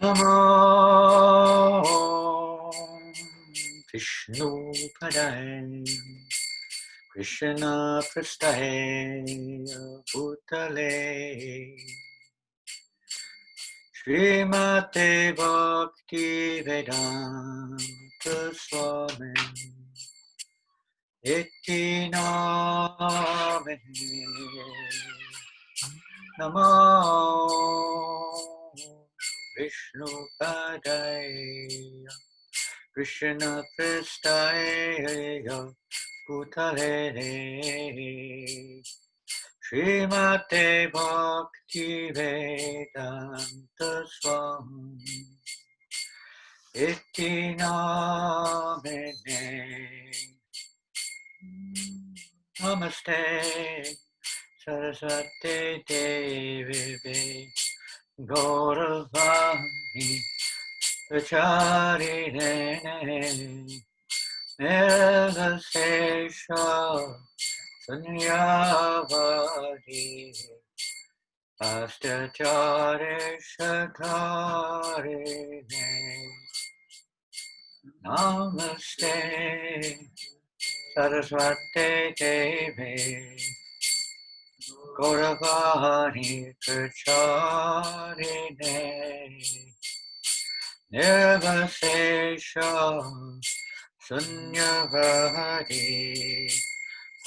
Namo Vishnu Padaya Krishna Prastaya Bhutale Srimate Bhakti Vedanta Swami Iti Namane Namo Vishnu Padaya Krishna Prastaya Bhutale Srimate Bhakti Vedanta Swami Iti Namene Namaste Saraswati Devi Gauravani Acharine Nirvasesha Sunyavadi Astachare Shakarine Namaste Saraswati Devi Gauravani Pracharine Nirvasesha Sunyavadi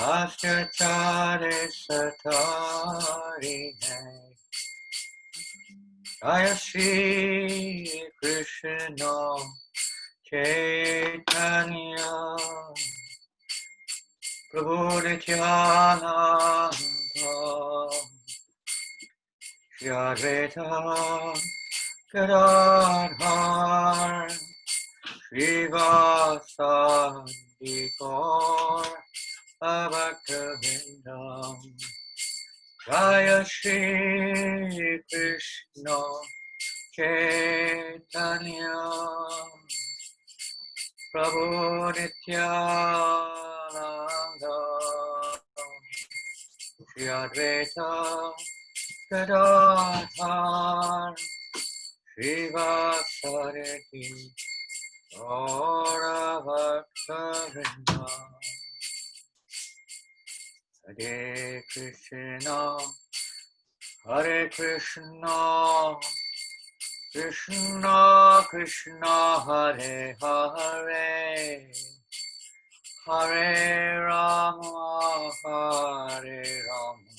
Astachare Satarine Jaya Shri Krishna Chaitanya Prabhu Nityananda Shri Advaita Gadadhar Srivasadi Gaur Bhaktivinoda Jaya Shri Krishna Chaitanya Prabhu Nityananda Shri Advaita Gadadhar Srivasadi Gaur Bhaktivinoda Hare Krishna Hare Krishna Krishna Krishna Hare Hare Hare Rama Hare Rama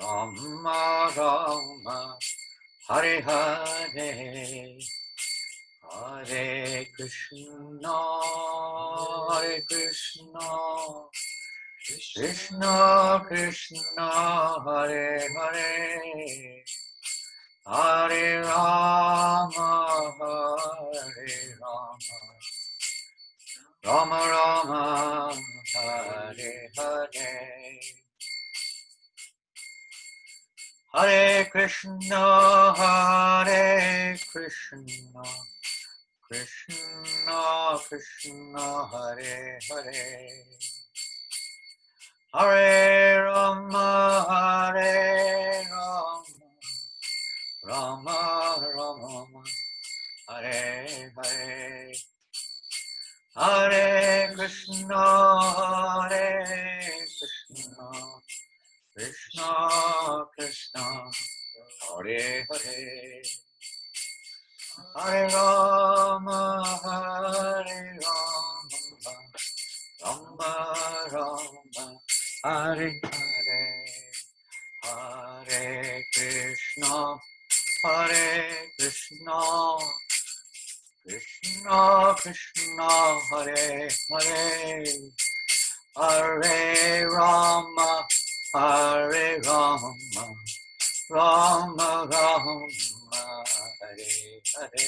Rama Rama Hare Hare Hare Krishna Hare Krishna Krishna Krishna Hare Hare Hare Rama Hare Rama Rama Rama Hare Hare Hare Krishna Hare Krishna Krishna Krishna Hare Hare Hare Rama Hare Rama Rama Rama Hare Hare Hare Krishna Hare Krishna Krishna Krishna Hare Hare Hare Rama Hare Rama Rama Rama Hare Hare Hare Krishna Hare Krishna Krishna Krishna Hare Hare Hare Rama Hare Rama Rama Rama Hare Hare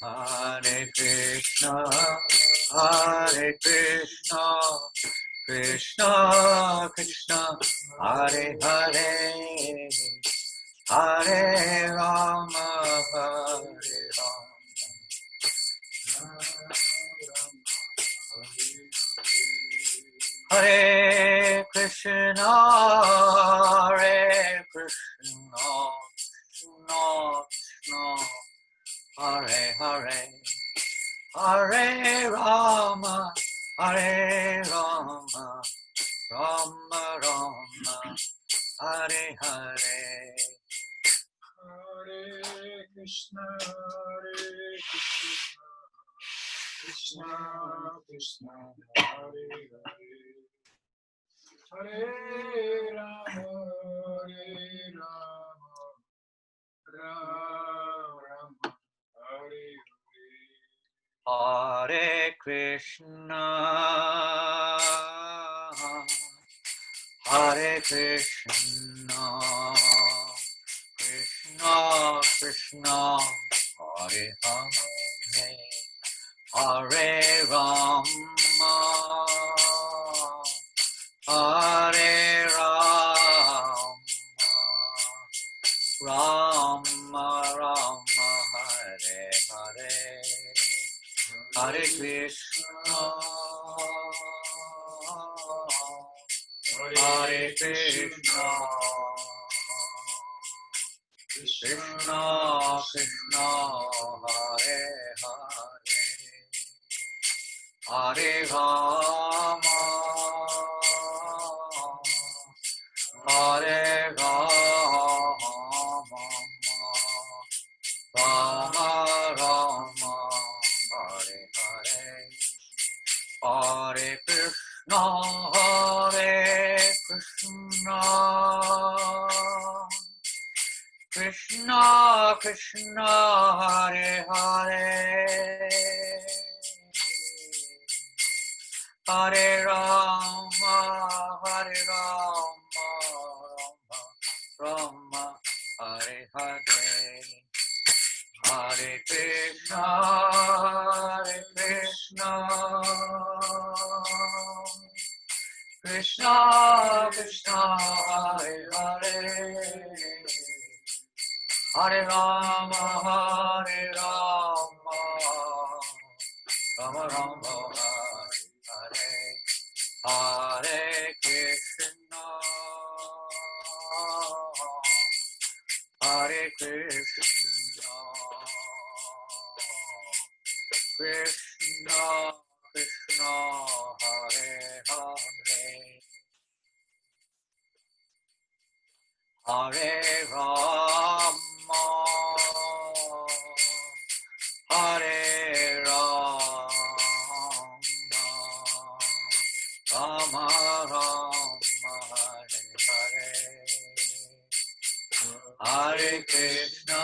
Hare Krishna Krishna Krishna Hare Hare Hare Rama Hare Rama Hare Krishna Krishna, Krishna, Hare Hare, Hare Rama, Hare Rama, Rama Rama, Hare Hare. Hare Krishna, Krishna Krishna, Hare Hare, Hare Rama, Rama Rama, Hare Hare. Hare Krishna, Hare Krishna, Krishna Krishna, Hare Hare, Hare Rama, Hare Rama, Rama Rama, Hare Hare, Hare Krishna, Hare Krishna, Krishna Krishna, Hare Hare, Hare Rama, Hare Rama, Rama Rama, Hare Hare, Hare Krishna, Hare Krishna, Krishna Krishna, Hare Hare, Hare Rama, Hare Rama, Rama, Hare Hare, Hare Krishna, Hare Krishna, Krishna Krishna, Hare Hare, Hare Rama, Hare Rama, Rama Rama, Hare Hare, Hare Krishna, Hare Krishna, Krishna Krishna, Hare Hare, Hare Rama, Hare Rama, Rama Rama, Hare Hare, Hare Krishna,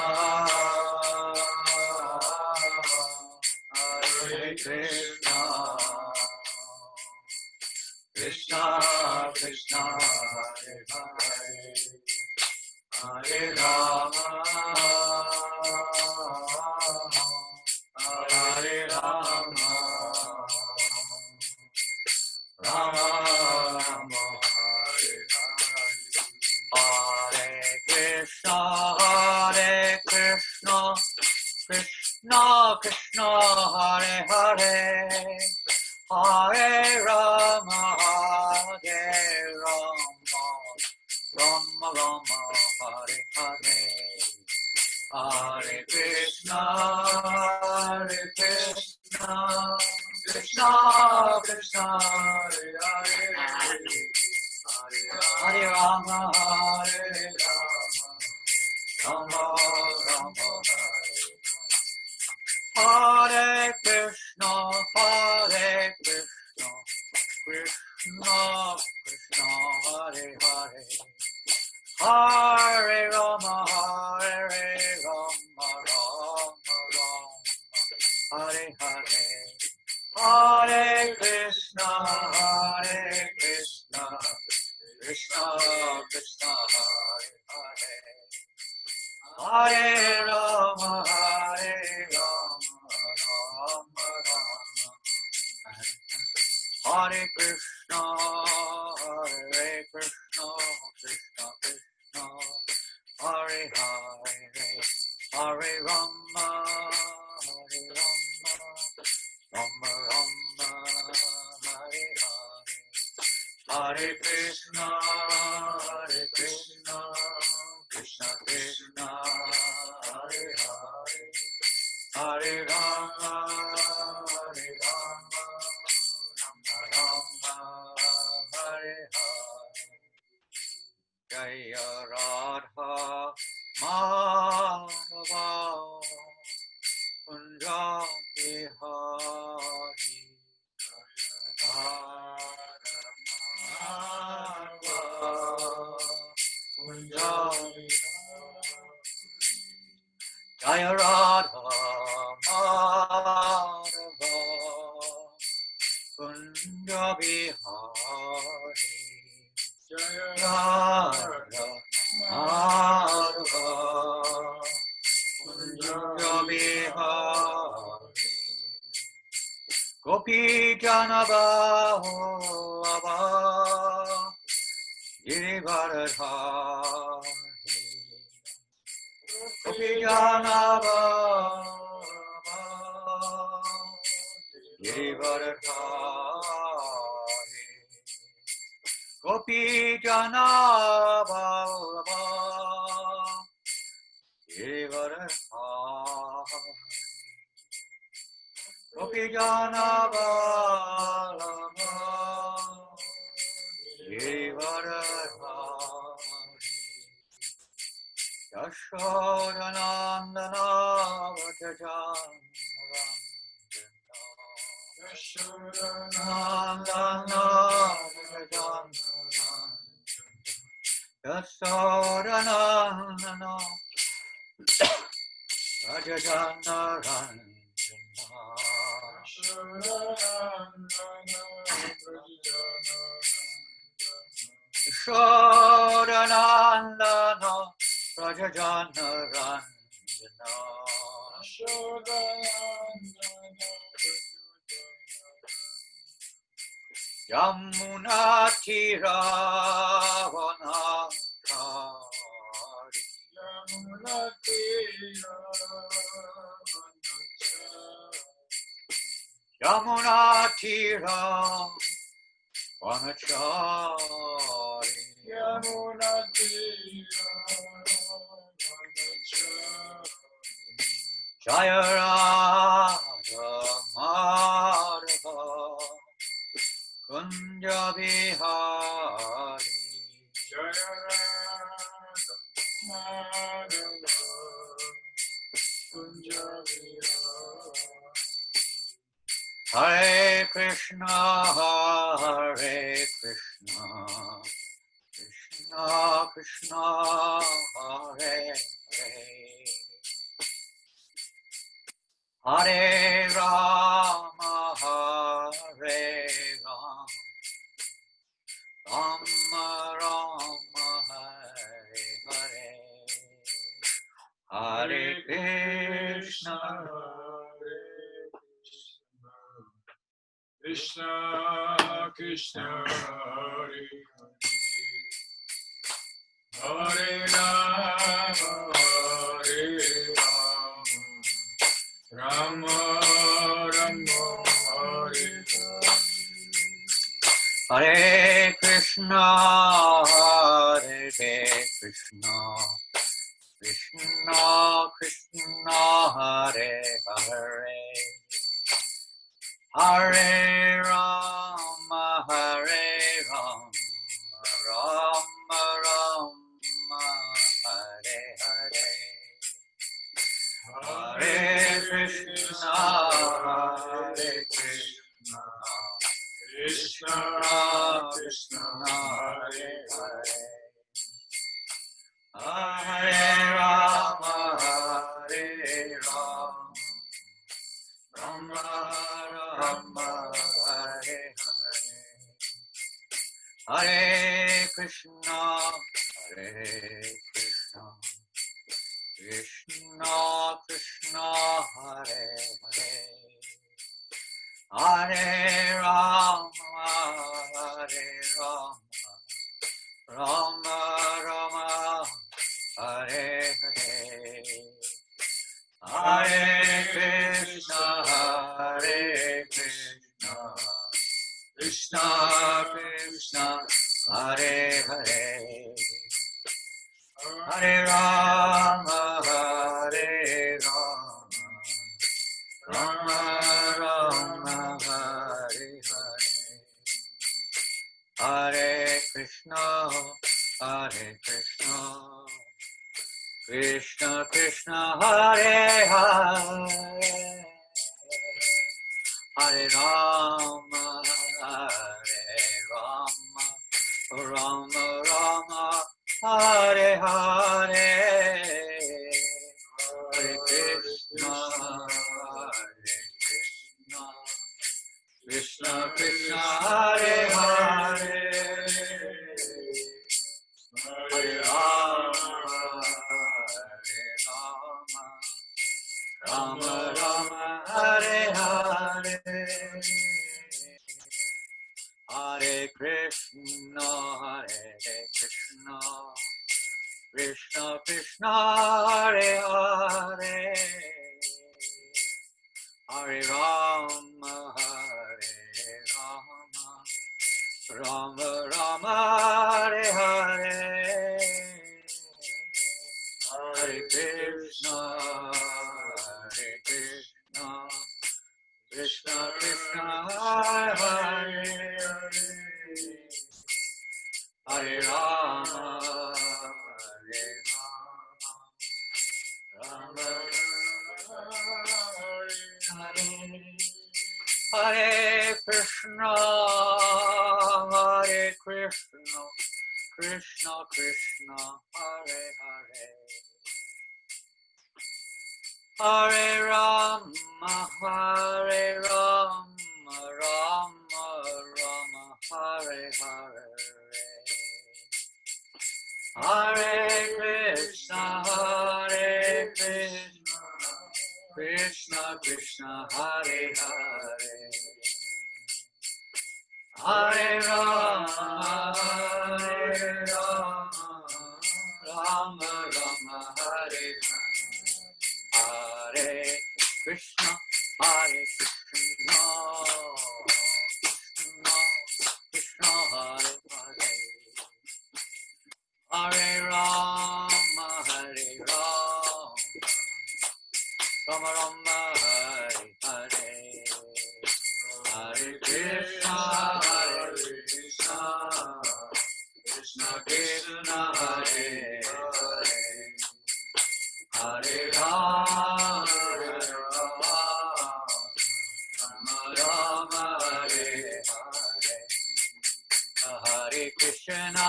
Hare Krishna, Krishna Krishna, Hare Hare, Hare Rama, Hare Rama, Rama Rama, Hare Hare, Hare Krishna, Hare Krishna, Krishna Krishna, Hare Hare, Hare Rama, Hare Rama, Rama Rama, Hare Hare, Hare Krishna, Hare Krishna, Krishna Krishna, Hare Hare, Hare Rama, Hare Rama, Rama Rama, Hare Krishna, Hare Krishna, Krishna Krishna, Hare Hare, Hare Rama, Hare Rama, Rama Rama, Hare Hare, Hare Krishna, Hare Krishna, Krishna Krishna, Hare Hare, Hare Rama, Hare Rama, Rama Rama, Hare Krishna, Hare Krishna, Krishna Krishna, Hare Hare, Hare Rama, Hare Rama, Rama Rama, Hare Hare, Hare Krishna, Krishna Krishna, Radha Madhava Kunja Bihari Jaya Radha Madhava Kunja Bihari Jaya Radha Madhava Kunja Bihari Gopi Janabhava Girivaradhari Gopi Janabhava Girivaradhari Gopi Janabhava Girivaradhari Gopi Janabhava Girivaradhari Yashodanandana Vajajanandana Yashodanandana Vajajanandana Yashodanandana Vajajanandana Shodanandana Rajajana Ranjana Yamuna Tiravana Yamuna Tiravana Yamuna Jaya Radha Madhava Kunja Bihari Jaya Radha Madhava Kunja Bihari Hare Krishna Hare Krishna Krishna Krishna Hare Hare Hare Rama Hare Rama Rama Rama Hare Hare Hare Krishna Krishna Krishna Hare Hare Rama Hare Rama Rama Hare Hare Krishna Hare Krishna Krishna Krishna Hare Hare Hare Rama Hare Rama Rama Rama Hare Hare Hare Krishna Hare Krishna Krishna Krishna Hare Hare Hare Rama Hare Rama Rama Rama Hare Hare Hare Krishna Krishna Krishna Hare Hare Hare Rama Rama Rama Hare Hare Hare Krishna Krishna Krishna Hare Hare Hare Rama Rama Rama Hare Hare Hare Krishna Krishna Krishna Krishna Hare Hare Hare Rama Rama Rama Hare Hare Hare Krishna Krishna Krishna Hare Hare Hare Rama Rama Rama Hare Hare Hare Krishna Krishna Krishna Krishna Hare Hare Hare Rama Rama Rama Hare Hare Hare Krishna Krishna Krishna Hare Hare Hare Rama Rama Hare Hare Krishna Krishna Krishna Hare Hare Hare Rama Rama Rama Hare Hare Hare Krishna Krishna Krishna Hare Hare Hare Rama Rama Rama Hare Hare Krishna Krishna Krishna Hare Hare Hare Rama Rama Rama Hare Hare Hare Krishna Krishna Krishna Hare Hare Hare Rama Rama Rama Hare Hare Hare Krishna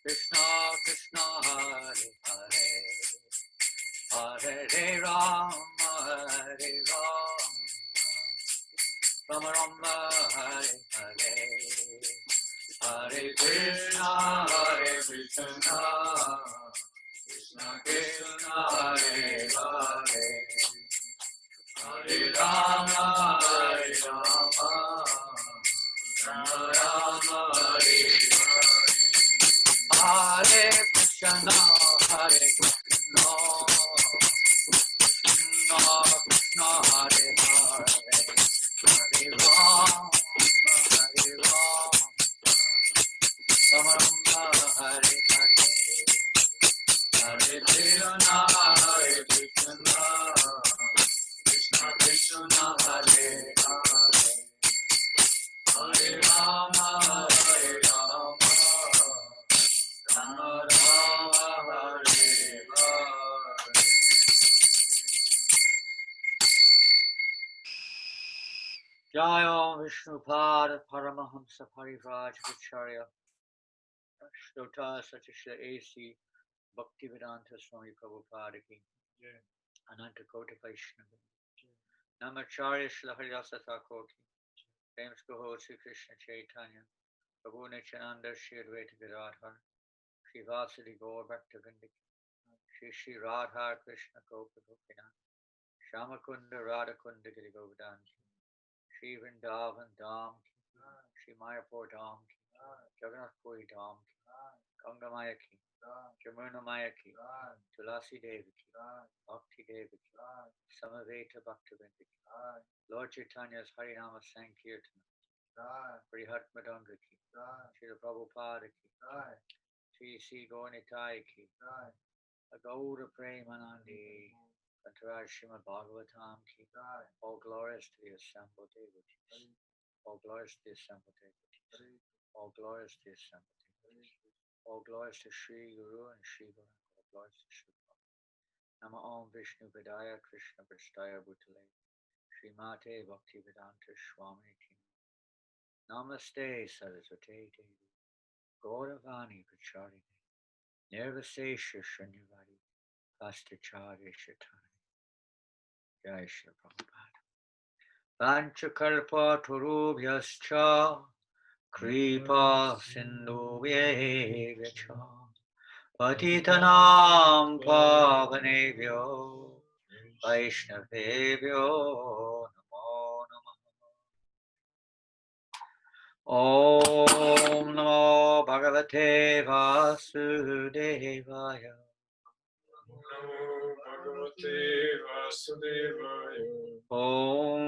Krishna Krishna Hare Hare Hare Rama Rama Rama Hare Hare Hare Krishna Krishna Krishna Hare Hare Hare Rama Rama Rama Hare Hare Krishna Krishna Krishna Hare Hare Hare Rama Rama Hare Hare Hare Krishna Krishna Krishna Hare Hare Hare Rama Rama Rama Hare Hare Jaya Vishnupada Paramahamsa Parivraj Acharya Shlota Satishla A.C. Bhaktivedanta Swami Prabhupada ki Ananta Kota Vaishnava Namacharya Shla Haridasa Thakur ki James Gaho Sri Krishna Chaitanya Prabhu Nityananda Shri Advaita Gadadhar Shri Vasudi Gaur Bhaktivinoda Shri Radha Krishna Gopa Gopinath Shamakunda Radhakunda Giri Govardhan Shri Vrindavan Dham ki Shri Mayapur Dham ki Jagannath Puri Dham ki Ganga Maya ki Jamuna Maya ki Tulasi Devi ki Bhakti Devi ki Samaveta Bhaktivinoda ki Lord Chaitanya's Harinama Sankirtana Brihat Madanga ki Shri Prabhupada ki Shri Sri Gaurnitai ki Gaura Premanandi Antaraj Srimad Bhagavatam ki all glories to the assembled devotees all glories to the assembled devotees all glories to the assembled devotees All glories to Sri Guru and Sri Guru. All glories to Sri Guru. Nama Om Vishnu Vidaya Krishna Prasthaya Bhutale Sri Mate Bhaktivedanta Swami Tina. Namaste Saraswate Devi Gauravani Pacharine Nirvasesha Shanyavadi Pastacharya Shatani. Jai Shri Prabhupada. Panchakalpa Turubhyascha Kripa Sindhubhyevacha Patitanam Pavanebhyo Vaishnavebhyo Namo Namo Om Namo Bhagavate Vasudevaya Namo Bhagavate Vasudevaya. Om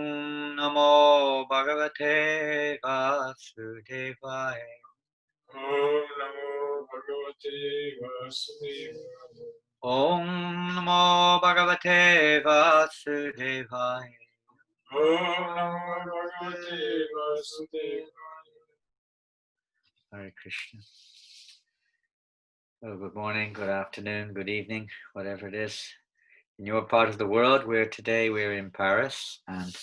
Namo Bhagavate Vasudevaya Om Namo Bhagavate Vasudevaya. Om Namo Bhagavate Vasudevaya Om Namo Bhagavate Vasudevaya. Hare Krishna. Well, good morning, good afternoon, good evening, whatever it is in your part of the world. Today we're in Paris, and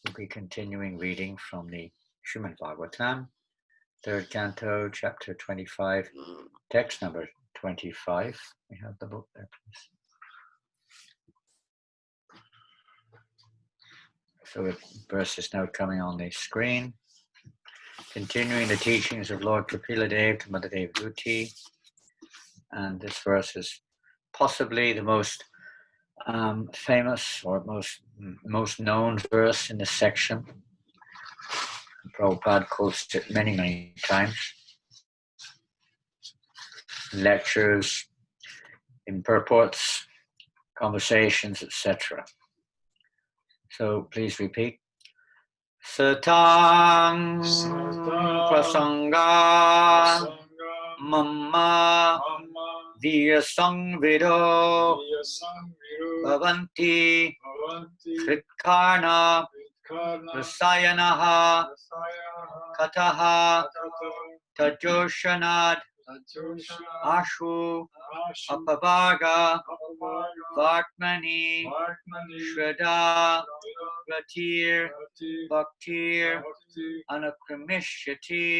we'll be continuing reading from the Srimad Bhagavatam, third canto, chapter 25, text number 25. We have the book there, please. So the verse is now coming on the screen. Continuing the teachings of Lord Kapila Dev to Mother Devduti. And this verse is possibly the most famous or most known verse in this section. Prabhupada quotes it many, many times. In lectures, in purports, conversations, etc. So please repeat. Satang prasanga mamma vyasangvido bhavanti kritkarna rasayanaha kataha tajoshanad ashu apavaga vartmani shraddha ratir bhaktir anukramishati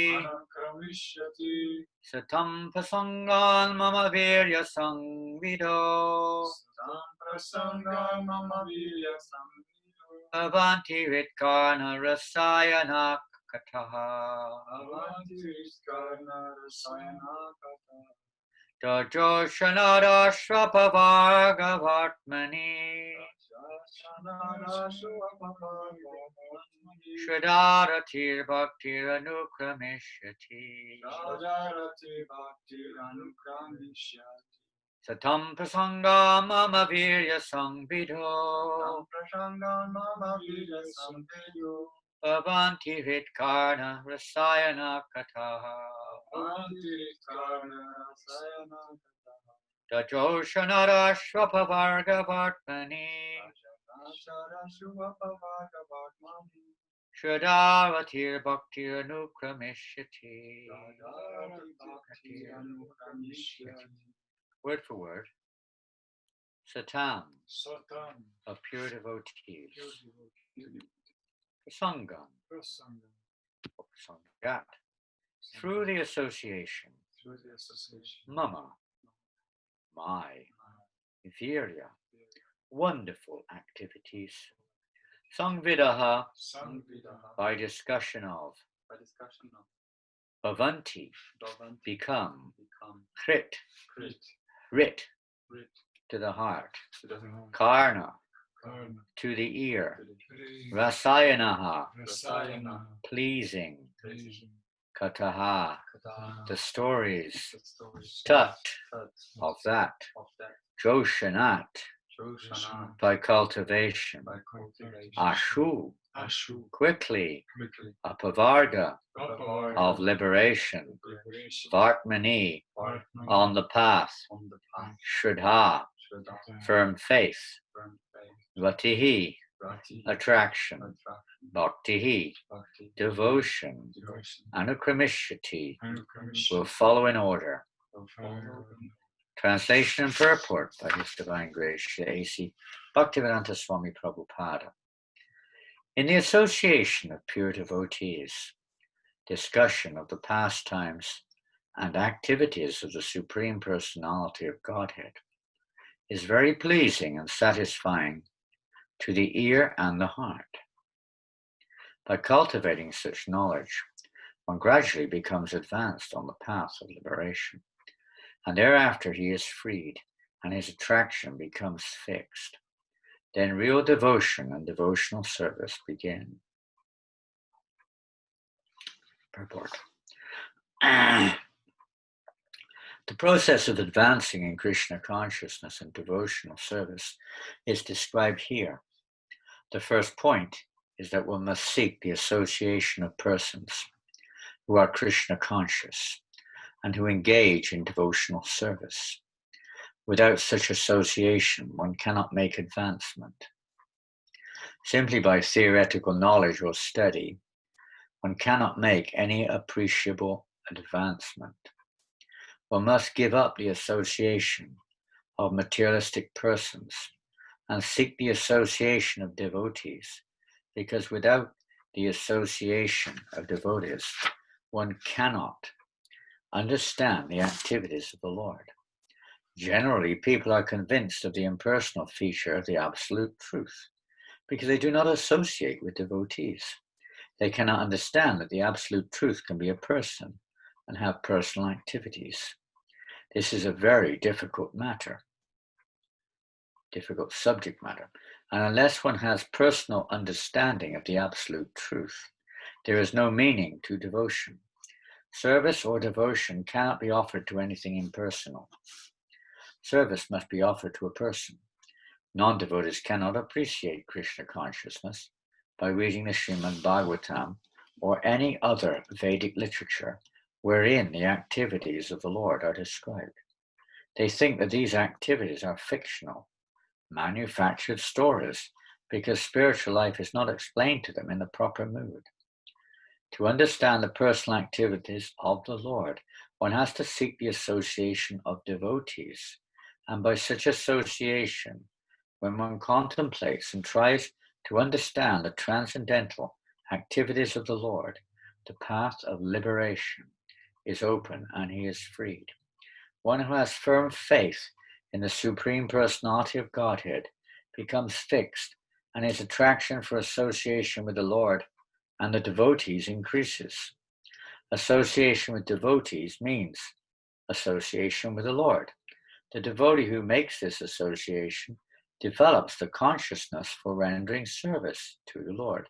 satam prasangan mama virya sangvido avanti ritkarna rasayana kataha tajoshanada shrapavaga vartmani Shradharatir Bhaktir Anukramishati Satam Prasanga Mama Virya Sangvidho Bhavanti Hitkarna Rasayana Kataha Tajoshanara Shvapavarga Vartmani Shradharatir Bhaktir Anukramishati. Word for word. Satam, of pure devotees. Prasangam, or prasangat, through the association. Mama, my, virya, wonderful activities. Sangvidaha, by discussion of. Bhavanti, become. Krit, rit, to the heart. Karna, to the ear. Rasayanaha, pleasing. Kataha, the stories. Tat, of that. Joshanat, by cultivation. Ashu, quickly. Apavarga, of liberation. Vartmani, on the path. Shraddha, firm faith. Ratihi, attraction. Bhaktihi, devotion. Anukramishati, will follow in order. Prabhupada. Translation and purport by His Divine Grace, Srila A.C. Bhaktivedanta Swami Prabhupada. In the association of pure devotees, discussion of the pastimes and activities of the Supreme Personality of Godhead is very pleasing and satisfying to the ear and the heart. By cultivating such knowledge, one gradually becomes advanced on the path of liberation, and thereafter he is freed, and his attraction becomes fixed. Then real devotion and devotional service begin. Purport. The process of advancing in Krishna consciousness and devotional service is described here. The first point is that one must seek the association of persons who are Krishna conscious and who engage in devotional service. Without such association, one cannot make advancement. Simply by theoretical knowledge or study, one cannot make any appreciable advancement. One must give up the association of materialistic persons and seek the association of devotees, because without the association of devotees, one cannot understand the activities of the Lord. Generally, people are convinced of the impersonal feature of the absolute truth because they do not associate with devotees. They cannot understand that the absolute truth can be a person and have personal activities. This is a very difficult matter, difficult subject matter. And unless one has personal understanding of the absolute truth, there is no meaning to devotion. Service or devotion cannot be offered to anything impersonal. Service must be offered to a person. Non-devotees cannot appreciate Krishna consciousness by reading the Srimad Bhagavatam or any other Vedic literature wherein the activities of the Lord are described. They think that these activities are fictional, manufactured stories, because spiritual life is not explained to them in the proper mood. To understand the personal activities of the Lord, one has to seek the association of devotees, and by such association, when one contemplates and tries to understand the transcendental activities of the Lord, the path of liberation is open and he is freed. One who has firm faith in the Supreme Personality of Godhead becomes fixed, and his attraction for association with the Lord and the devotees increases. Association with devotees means association with the Lord. The devotee who makes this association develops the consciousness for rendering service to the Lord,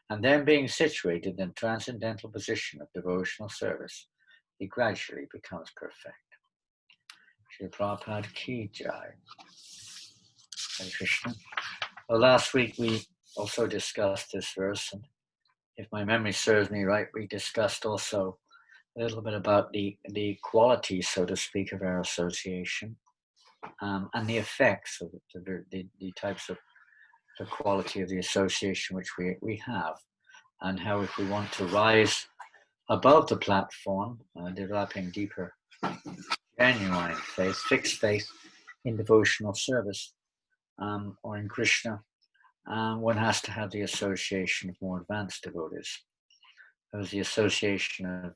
and then being situated in the transcendental position of devotional service, he gradually becomes perfect. Srila Prabhupada Ki Jai. Hare Krishna. Well, last week we also discussed this verse, and if my memory serves me right, we discussed also a little bit about the quality, so to speak, of our association, and the effects of the types of the quality of the association which we have, and how if we want to rise above the platform, developing deeper, genuine faith, fixed faith in devotional service, or in Krishna, one has to have the association of more advanced devotees. Because the association of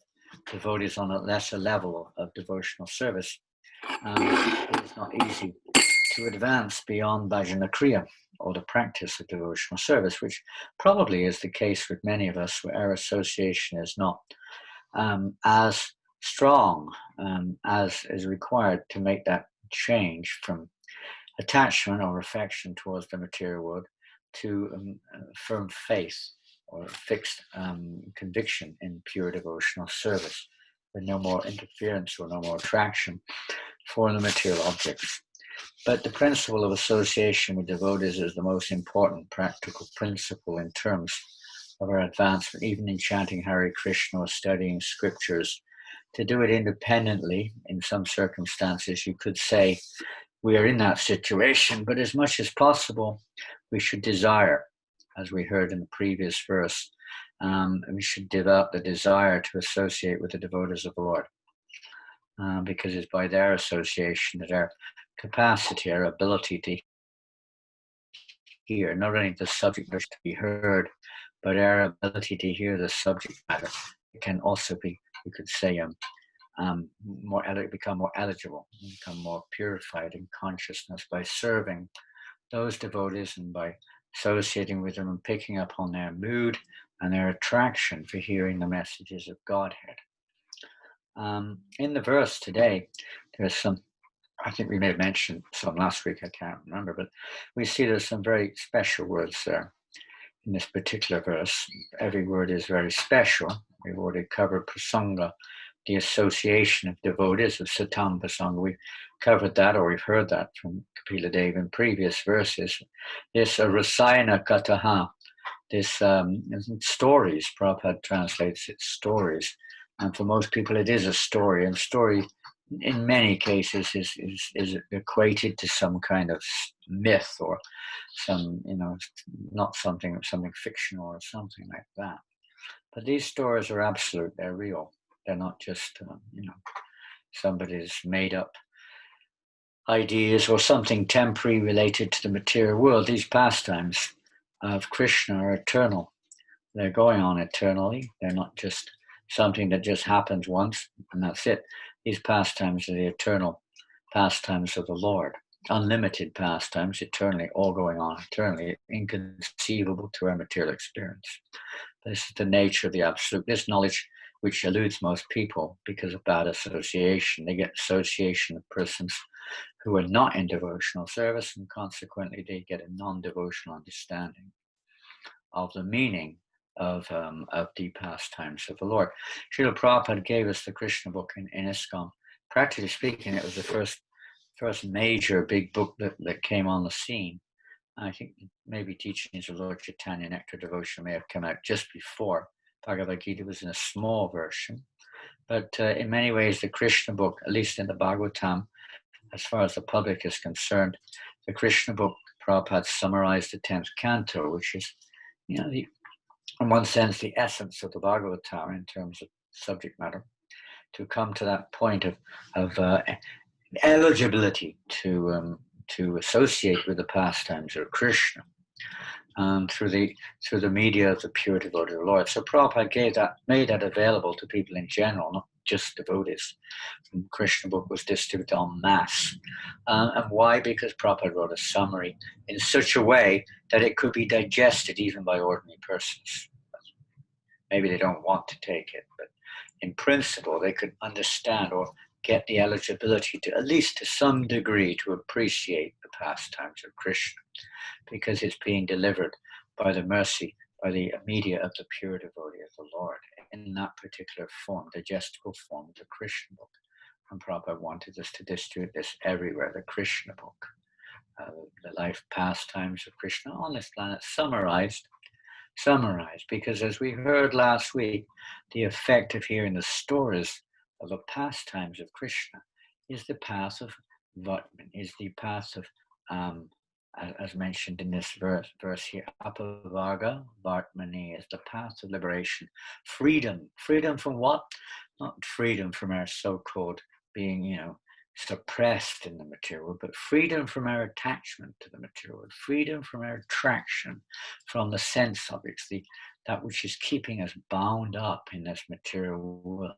devotees on a lesser level of devotional service, it is not easy to advance beyond bhajana kriya, or the practice of devotional service, which probably is the case with many of us, where our association is not as strong as is required to make that change from attachment or affection towards the material world to firm faith or fixed conviction in pure devotional service, with no more interference or no more attraction for the material objects. But the principle of association with devotees is the most important practical principle in terms of our advancement, even in chanting Hare Krishna or studying scriptures. To do it independently, in some circumstances, you could say we are in that situation, but as much as possible, we should desire, as we heard in the previous verse, we should develop the desire to associate with the devotees of the Lord. because it's by their association that our capacity, our ability to hear, not only the subject matter to be heard, but our ability to hear the subject matter, it can also be, you could say, become more eligible, become more purified in consciousness by serving those devotees and by associating with them and picking up on their mood and their attraction for hearing the messages of Godhead. In the verse today, there's some, I think we may have mentioned some last week, I can't remember, but we see there's some very special words there in this particular verse. Every word is very special. We've already covered prasanga, the association of devotees of Satam Prasanga. We've covered that, or we've heard that from Kapila Dev in previous verses. This Rasayana Kataha, this stories, Prabhupada translates it stories. And for most people it is a story, and story in many cases is equated to some kind of myth or some, not something fictional or something like that. But these stories are absolute, they're real. They're not just, somebody's made up ideas or something temporary related to the material world. These pastimes of Krishna are eternal. They're going on eternally. They're not just something that just happens once and that's it. These pastimes are the eternal pastimes of the Lord. Unlimited pastimes, eternally, all going on eternally, inconceivable to our material experience. This is the nature of the absolute. This knowledge, which eludes most people because of bad association. They get association of persons who are not in devotional service, and consequently they get a non-devotional understanding of the meaning of the pastimes of the Lord. Srila Prabhupada gave us the Krishna book in ISKCON. Practically speaking, it was the first major big book that came on the scene. I think maybe Teachings of Lord Chaitanya Nectar Devotion may have come out just before Bhagavad Gita was in a small version. But in many ways, the Krishna book, at least in the Bhagavatam, as far as the public is concerned, the Krishna book, Prabhupada summarized the 10th canto, which is, in one sense, the essence of the Bhagavatam in terms of subject matter, to come to that point of eligibility to associate with the pastimes of Krishna through the media of the pure devotee of the Lord. So Prabhupada made that available to people in general, not just devotees. The Krishna book was distributed en masse. And why? Because Prabhupada wrote a summary in such a way that it could be digested even by ordinary persons. Maybe they don't want to take it, but in principle they could understand or get the eligibility to, at least to some degree, to appreciate the pastimes of Krishna, because it's being delivered by the mercy, by the media of the pure devotee of the Lord, in that particular form, digestible form of the Krishna book. And Prabhupada wanted us to distribute this everywhere, the Krishna book, the life pastimes of Krishna on this planet, summarized, because as we heard last week, the effect of hearing the stories of the pastimes of Krishna is the path of Vatman, is the path of, as mentioned in this verse here, Apavarga Vartmani, is the path of liberation, freedom. Freedom from what? Not freedom from our so-called being, suppressed in the material world, but freedom from our attachment to the material world, freedom from our attraction from the sense objects, that which is keeping us bound up in this material world.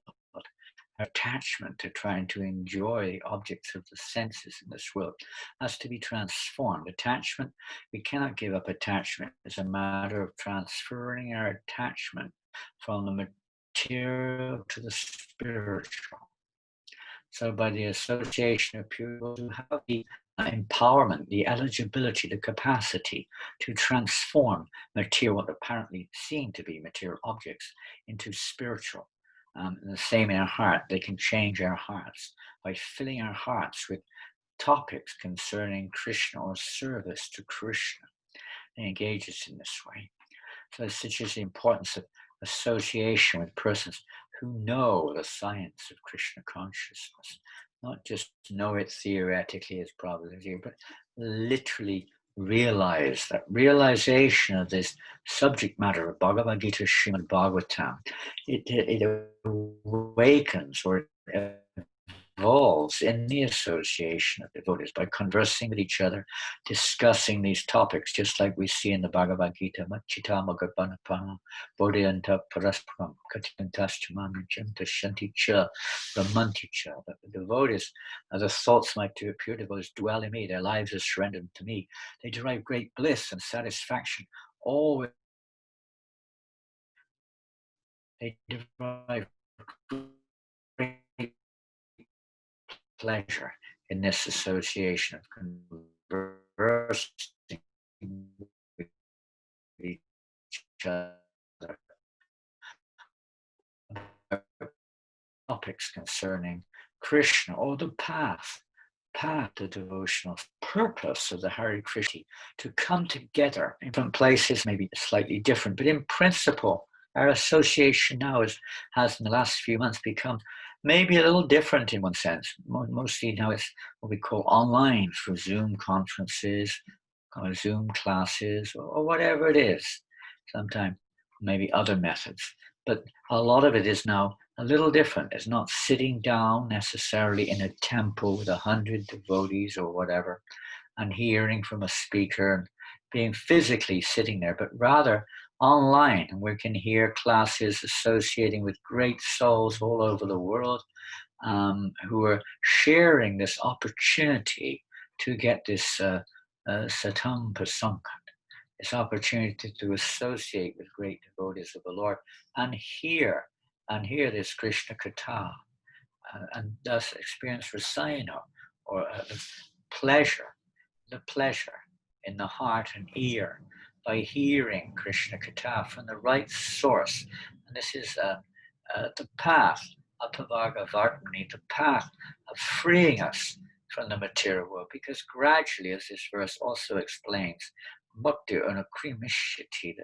Our attachment to trying to enjoy the objects of the senses in this world has to be transformed. Attachment, we cannot give up attachment. It's a matter of transferring our attachment from the material to the spiritual. So by the association of pure devotees who have the empowerment, the eligibility, the capacity to transform material, what apparently seem to be material objects, into spiritual. And the same in our heart, they can change our hearts by filling our hearts with topics concerning Krishna or service to Krishna. They engage us in this way. So such is the importance of association with persons who know the science of Krishna consciousness, not just know it theoretically as probability, but literally realize that realization of this subject matter of Bhagavad Gita, Srimad Bhagavatam, it awakens or involves in the association of devotees by conversing with each other, discussing these topics, just like we see in the Bhagavad Gita. Machita magapanapana bodhayanta paraspram katyantaschamamijanta shanticha ramanticha. That the devotees, the thoughts my pure devotees dwell in me, their lives are surrendered to me. They derive great bliss and satisfaction. Always they derive great pleasure in this association of conversing with each other, topics concerning Krishna or the path, the devotional purpose of the Hare Krishna, to come together in different places, maybe slightly different, but in principle, our association now has in the last few months become maybe a little different in one sense. Mostly now it's what we call online through Zoom conferences, or Zoom classes, or whatever it is. Sometimes maybe other methods. But a lot of it is now a little different. It's not sitting down necessarily in a temple with 100 devotees or whatever and hearing from a speaker and being physically sitting there, but rather online. And we can hear classes associating with great souls all over the world who are sharing this opportunity to get this satam pasankat, this opportunity to associate with great devotees of the Lord and hear this Krishna Katha, and thus experience rasayana, or pleasure, the pleasure in the heart and ear by hearing Krishna Katha from the right source. And this is the path, Apavarga Vartmani, the path of freeing us from the material world, because gradually, as this verse also explains, Mukti Anukrimishiti,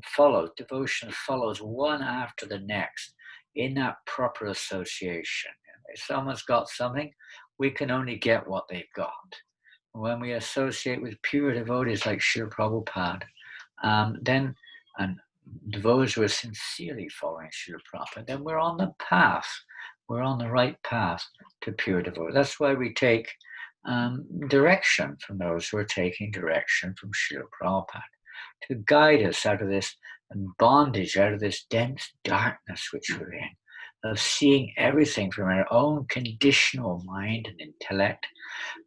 follows, devotion follows one after the next in that proper association. If someone's got something, we can only get what they've got. When we associate with pure devotees like Srila Prabhupada, then, and devotees who are sincerely following Srila Prabhupada, then we're on the path. We're on the right path to pure devotees. That's why we take direction from those who are taking direction from Srila Prabhupada to guide us out of this bondage, out of this dense darkness which we're in, of seeing everything from our own conditional mind and intellect,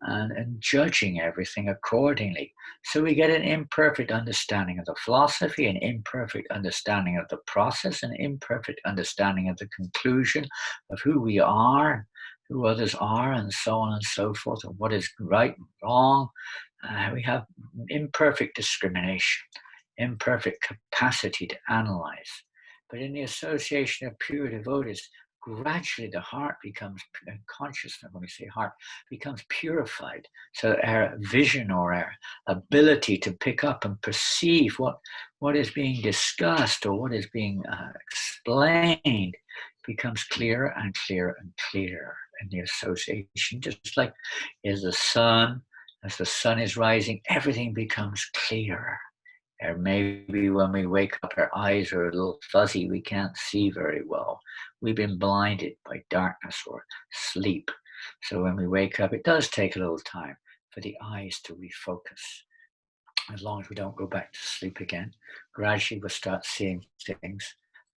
and judging everything accordingly. So we get an imperfect understanding of the philosophy, an imperfect understanding of the process, an imperfect understanding of the conclusion of who we are, who others are, and so on and so forth, and what is right and wrong. We have imperfect discrimination, imperfect capacity to analyze. But in the association of pure devotees, gradually the heart becomes, consciousness, when we say heart, becomes purified. So our vision, or our ability to pick up and perceive what is being discussed or what is being explained becomes clearer and clearer and clearer in the association. Just like as the sun is rising, everything becomes clearer. Or maybe when we wake up, our eyes are a little fuzzy, we can't see very well. We've been blinded by darkness or sleep. So when we wake up, it does take a little time for the eyes to refocus. As long as we don't go back to sleep again, gradually we'll start seeing things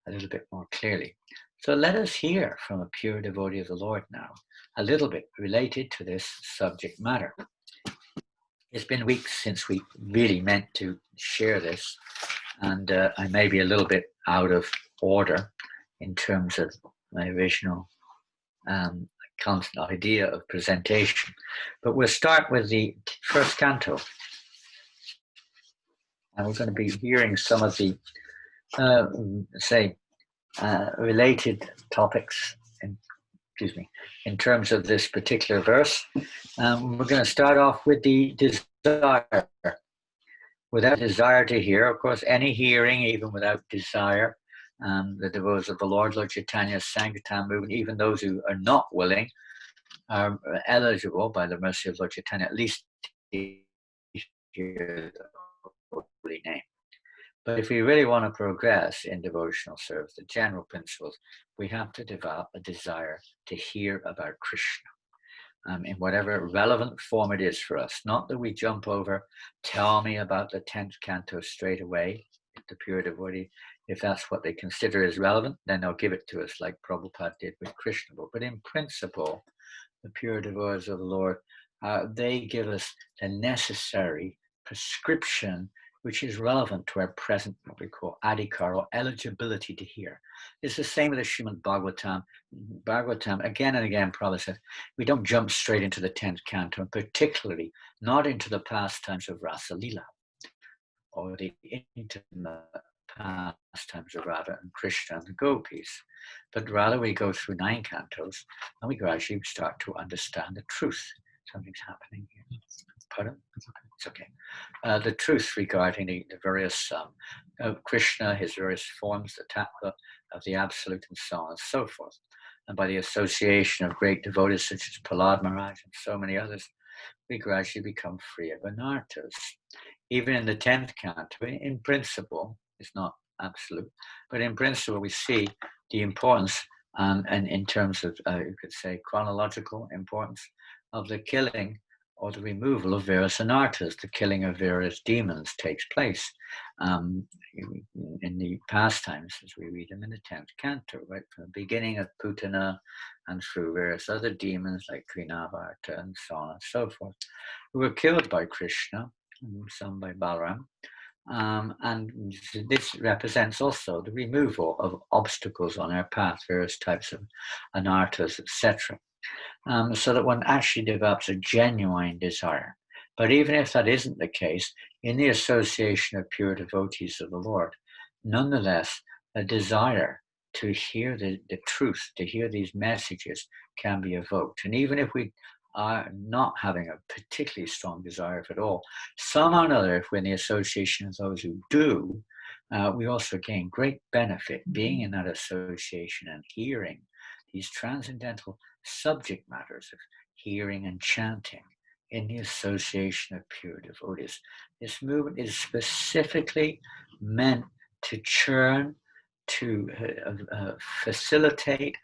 a little bit more clearly. So let us hear from a pure devotee of the Lord now, a little bit related to this subject matter. It's been weeks since we really meant to share this, and I may be a little bit out of order in terms of my original idea of presentation. But we'll start with the first canto, and we're going to be hearing some of the, related topics, in terms of this particular verse. We're going to start off with the desire. Without desire to hear, of course, any hearing, even without desire, the devotees of the Lord Chaitanya Sankirtan movement, even those who are not willing, are eligible by the mercy of Lord Chaitanya, at least to hear the holy name. But if we really want to progress in devotional service, the general principles, we have to develop a desire to hear about Krishna. In whatever relevant form it is for us. Not that we jump over, tell me about the 10th canto straight away, the pure devotee. If that's what they consider is relevant, then they'll give it to us like Prabhupada did with Krishna. But in principle, the pure devotees of the Lord, they give us the necessary prescription which is relevant to our present, what we call adhikar, or eligibility to hear. It's the same with the Srimad Bhagavatam. Bhagavatam, again and again, Prabhupada said, we don't jump straight into the 10th canto, and particularly not into the pastimes of Rasa Lila, or the intimate pastimes of Radha and Krishna and the gopis. But rather we go through 9 cantos, and we gradually start to understand the truth. Something's happening here. Pardon? It's okay. The truth regarding the various Krishna, his various forms, the tattva of the Absolute, and so on and so forth. And by the association of great devotees such as Prahlad Maharaj and so many others, we gradually become free of anarthas. Even in the 10th canto, in principle, it's not absolute, but in principle we see the importance, and in terms of, you could say, chronological importance of the killing or the removal of various anarthas. The killing of various demons takes place in the pastimes as we read them in the 10th canto, right from the beginning of Putana and through various other demons like Krinavarta and so on and so forth, who were killed by Krishna, some by Balaram. And this represents also the removal of obstacles on our path, various types of anarthas, etc. So that one actually develops a genuine desire. But even if that isn't the case, in the association of pure devotees of the Lord, nonetheless, a desire to hear the truth, to hear these messages can be evoked. And even if we are not having a particularly strong desire at all, somehow or another, if we're in the association of those who do, we also gain great benefit being in that association and hearing these transcendental subject matters of hearing and chanting in the association of pure devotees. This movement is specifically meant to churn, to facilitate,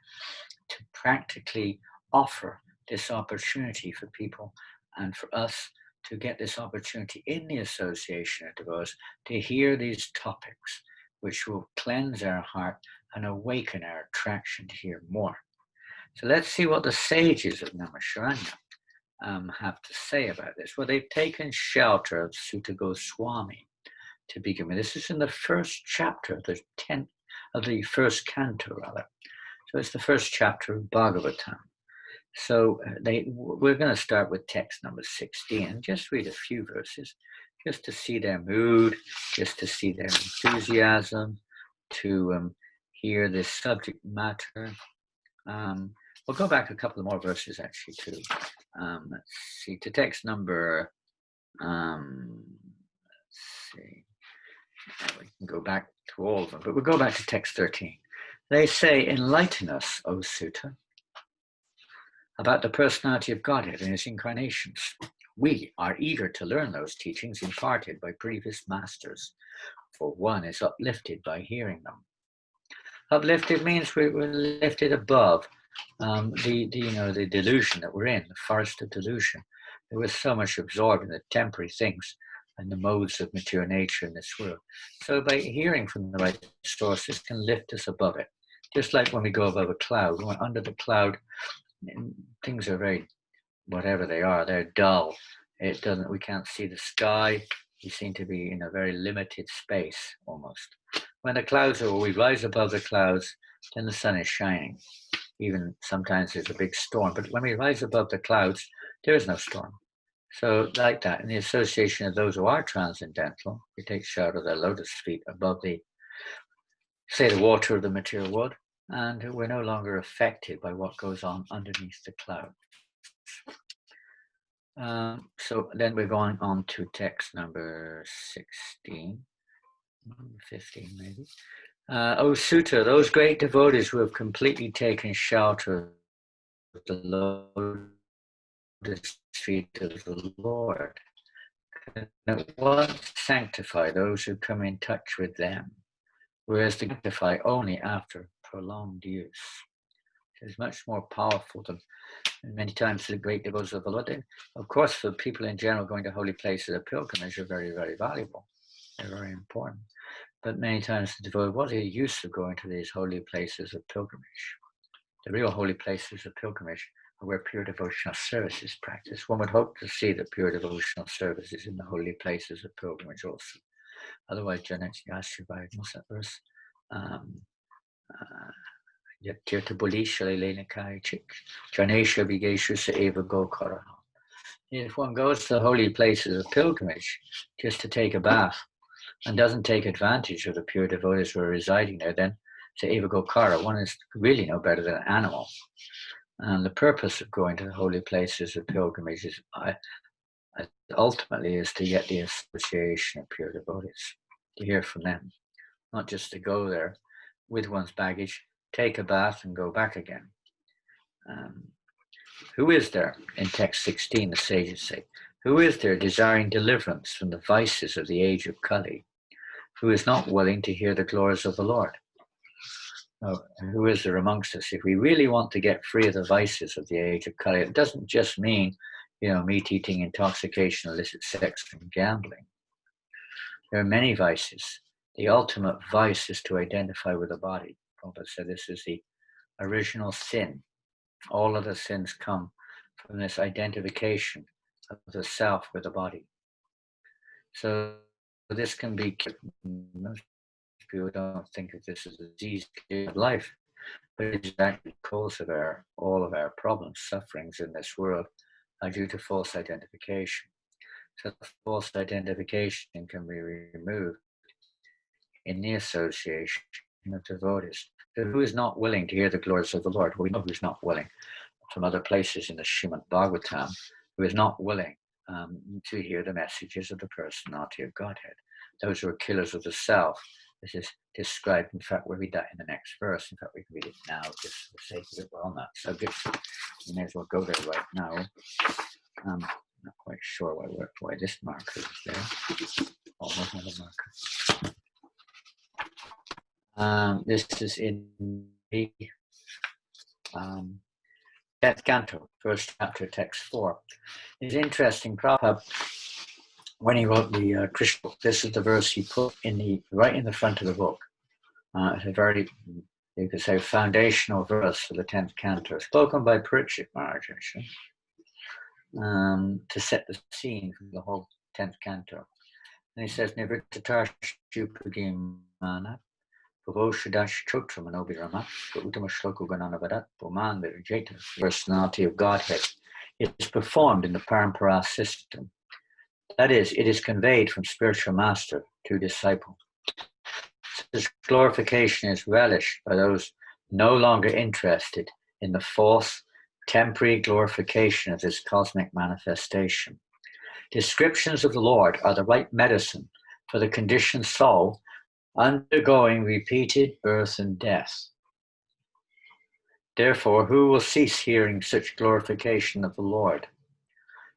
to practically offer this opportunity for people and for us to get this opportunity in the association of devotees to hear these topics which will cleanse our heart and awaken our attraction to hear more. So let's see what the sages of Naimisharanya have to say about this. Well, they've taken shelter of Sutta Goswami to begin with. This is in the first chapter of the first canto, rather. So it's the first chapter of Bhagavatam. So we're going to start with text number 16 and just read a few verses, just to see their mood, just to see their enthusiasm, to hear this subject matter. We'll go back a couple of more verses actually too. Let's see, to text number, let's see, we can go back to all of them, but we'll go back to text 13. They say, enlighten us, O Sutta, about the personality of Godhead and his incarnations. We are eager to learn those teachings imparted by previous masters, for one is uplifted by hearing them. Uplifted means we're lifted above the delusion that we're in, the forest of delusion. We're so much absorbed in the temporary things and the modes of material nature in this world. So by hearing from the right source, this can lift us above it. Just like when we go above a cloud, when under the cloud, things are very, whatever they are, they're dull. We can't see the sky. We seem to be in a very limited space almost. When the clouds we rise above the clouds, then the sun is shining. Even sometimes there's a big storm, but when we rise above the clouds, there is no storm. So like that, in the association of those who are transcendental, we take shelter of their lotus feet above the water of the material world, and we're no longer affected by what goes on underneath the clouds. So then we're going on to text number 16, 15 maybe. O Sutta, those great devotees who have completely taken shelter of the lotus feet of the Lord It won't sanctify those who come in touch with them, whereas they sanctify only after prolonged use. It's much more powerful than many times the great devotees of the Lord. Of course, for people in general, going to holy places of pilgrimage are very, very valuable. They're very important. But many times the devotee, what are the use of going to these holy places of pilgrimage? The real holy places of pilgrimage are where pure devotional service is practiced. One would hope to see that pure devotional service is in the holy places of pilgrimage also. Otherwise, Janananda Yashrivaya, what's that verse? If one goes to the holy places of pilgrimage just to take a bath and doesn't take advantage of the pure devotees who are residing there, then to Eva Gokara, one is really no better than an animal. And the purpose of going to the holy places of pilgrimage is ultimately is to get the association of pure devotees, to hear from them, not just to go there with one's baggage, take a bath and go back again. Who is there, in text 16, the sages say, who is there desiring deliverance from the vices of the age of Kali, who is not willing to hear the glories of the Lord? Who is there amongst us? If we really want to get free of the vices of the age of Kali, it doesn't just mean, meat eating, intoxication, illicit sex, and gambling. There are many vices. The ultimate vice is to identify with the body. Prabhupada said this is the original sin. All other sins come from this identification of the self with the body. So this can be, most people don't think of this as a disease of life, but it is actually the cause of all of our problems, sufferings in this world are due to false identification. So false identification can be removed in the association of devotees. So who is not willing to hear the glories of the Lord? Well, we know who's not willing. From other places in the Srimad Bhagavatam, who is not willing to hear the messages of the personality of Godhead. Those who are killers of the self. This is described, in fact, we'll read that in the next verse. In fact, we can read it now, just for the sake of it. We're on that subject. We may as well go there right now. I'm not quite sure why this marker is there. Oh, there's another marker. This is in the 10th canto, first chapter, text 4. It's interesting, Prabhupada, when he wrote the Krishna book, this is the verse he put right in the front of the book. It's a very, you could say, foundational verse for the 10th canto, spoken by Parikshit Maharaja, actually, to set the scene for the whole 10th canto. And he says, Nivrittatarshupagimana, Pavoshadash Chotramanovirama, Uttama Shloku Gananavadat, Poman Virjeta, personality of Godhead, is performed in the Parampara system. That is, it is conveyed from spiritual master to disciple. This glorification is relished by those no longer interested in the false, temporary glorification of this cosmic manifestation. Descriptions of the Lord are the right medicine for the conditioned soul undergoing repeated birth and death. Therefore, who will cease hearing such glorification of the Lord,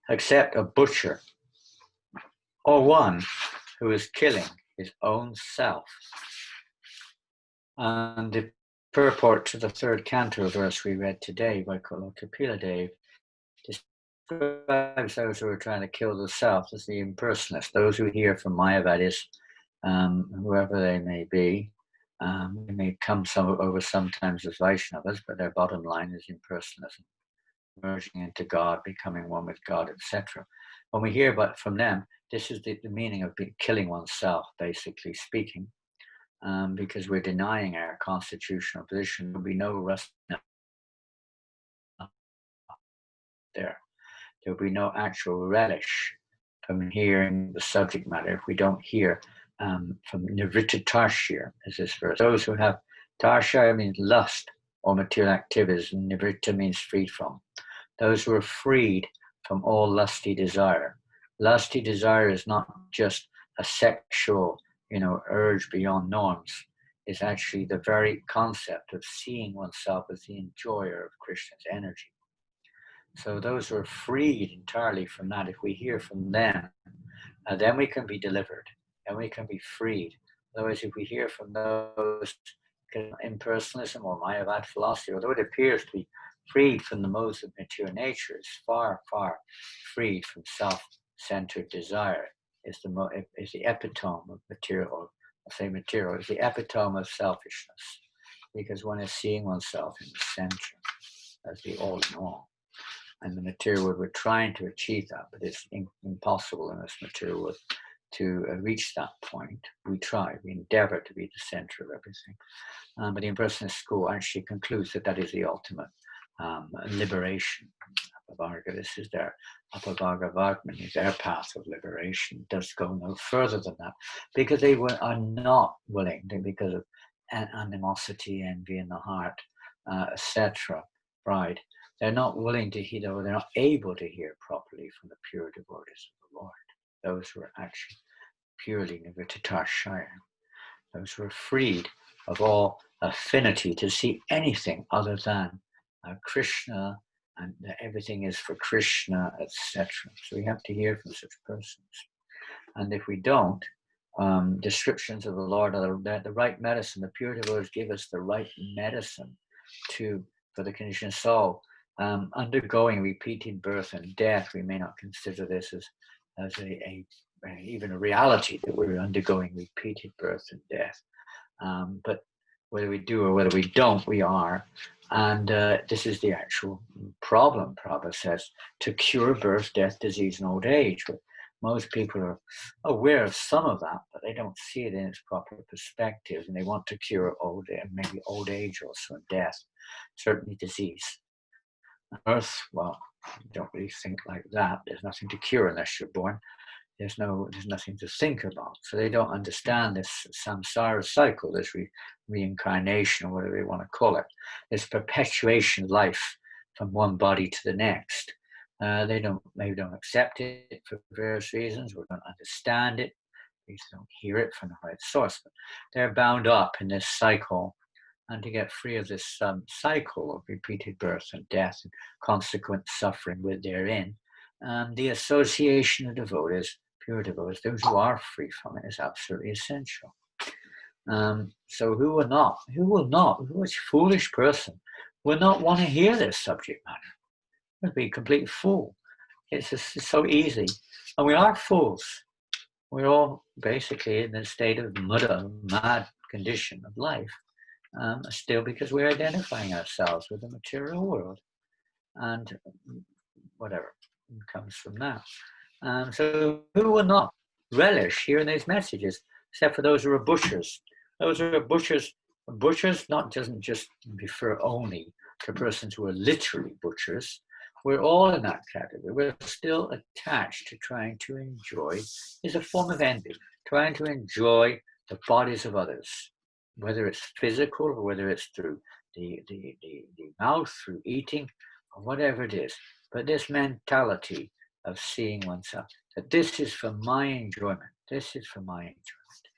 except a butcher or one who is killing his own self? And the purport to the 3rd canto verse we read today by Kapila Dev describes those who are trying to kill the self as the impersonalists, those who hear from Mayavadis, whoever they may be. They may come over sometimes as Vaishnavas, but their bottom line is impersonalism, merging into God, becoming one with God, etc. When we hear about from them, this is the meaning of killing oneself, basically speaking, because we're denying our constitutional position. There will be no rest there. There will be no actual relish from hearing the subject matter if we don't hear from Nivritta Tarshir, as this verse. Those who have Tarshir means lust or material activities, and Nivritta means freed from. Those who are freed from all lusty desire. Lusty desire is not just a sexual, urge beyond norms. It's actually the very concept of seeing oneself as the enjoyer of Krishna's energy. So those who are freed entirely from that, if we hear from them, then we can be delivered, and we can be freed. Otherwise, if we hear from those impersonalism or Mayavad philosophy, although it appears to be freed from the modes of material nature, is far, far freed from self-centered desire. Is the epitome of material, or I'll say material, is the epitome of selfishness, because one is seeing oneself in the center as the all in all. And the material world, we're trying to achieve that, but it's impossible in this material world to reach that point. We try, we endeavor to be the center of everything. But the impersonalist school actually concludes that that is the ultimate liberation. This is their Apabhagavartman, is their path of liberation. It does go no further than that, because they are not willing, because of animosity, envy in the heart, etc., pride. They're not willing to hear, or they're not able to hear properly from the pure devotees of the Lord. Those who are actually purely Nivritatashaya, those who are freed of all affinity to see anything other than Krishna, and everything is for Krishna, etc. So we have to hear from such persons. And if we don't, descriptions of the Lord are the right medicine. The pure devotees give us the right medicine for the conditioned soul. Undergoing repeated birth and death, we may not consider this as even a reality that we're undergoing repeated birth and death. But whether we do or whether we don't, we are. And this is the actual problem, Prabhupada says, to cure birth, death, disease, and old age. But most people are aware of some of that, but they don't see it in its proper perspective, and they want to cure maybe old age also, and death, certainly disease. Birth, well, you don't really think like that. There's nothing to cure unless you're born. There's nothing to think about. So they don't understand this samsara cycle, this reincarnation, or whatever you want to call it, this perpetuation of life from one body to the next. They maybe don't accept it for various reasons, or don't understand it. They don't hear it from the right source. But they're bound up in this cycle, and to get free of this cycle of repeated birth and death and consequent suffering with therein, the association of devotees, pure devotees, those who are free from it, is absolutely essential. So who is a foolish person, will not want to hear this subject matter? It would be a complete fool. It's so easy. And we are fools. We're all basically in a state of mad condition of life, still, because we're identifying ourselves with the material world. And whatever comes from that. So who will not relish hearing these messages, except for those who are butchers? Those who are butchers doesn't just refer only to persons who are literally butchers. We're all in that category. We're still attached to trying to enjoy, is a form of envy, trying to enjoy the bodies of others, whether it's physical or whether it's through the mouth, through eating, or whatever it is. But this mentality of seeing oneself, that this is for my enjoyment, this is for my enjoyment.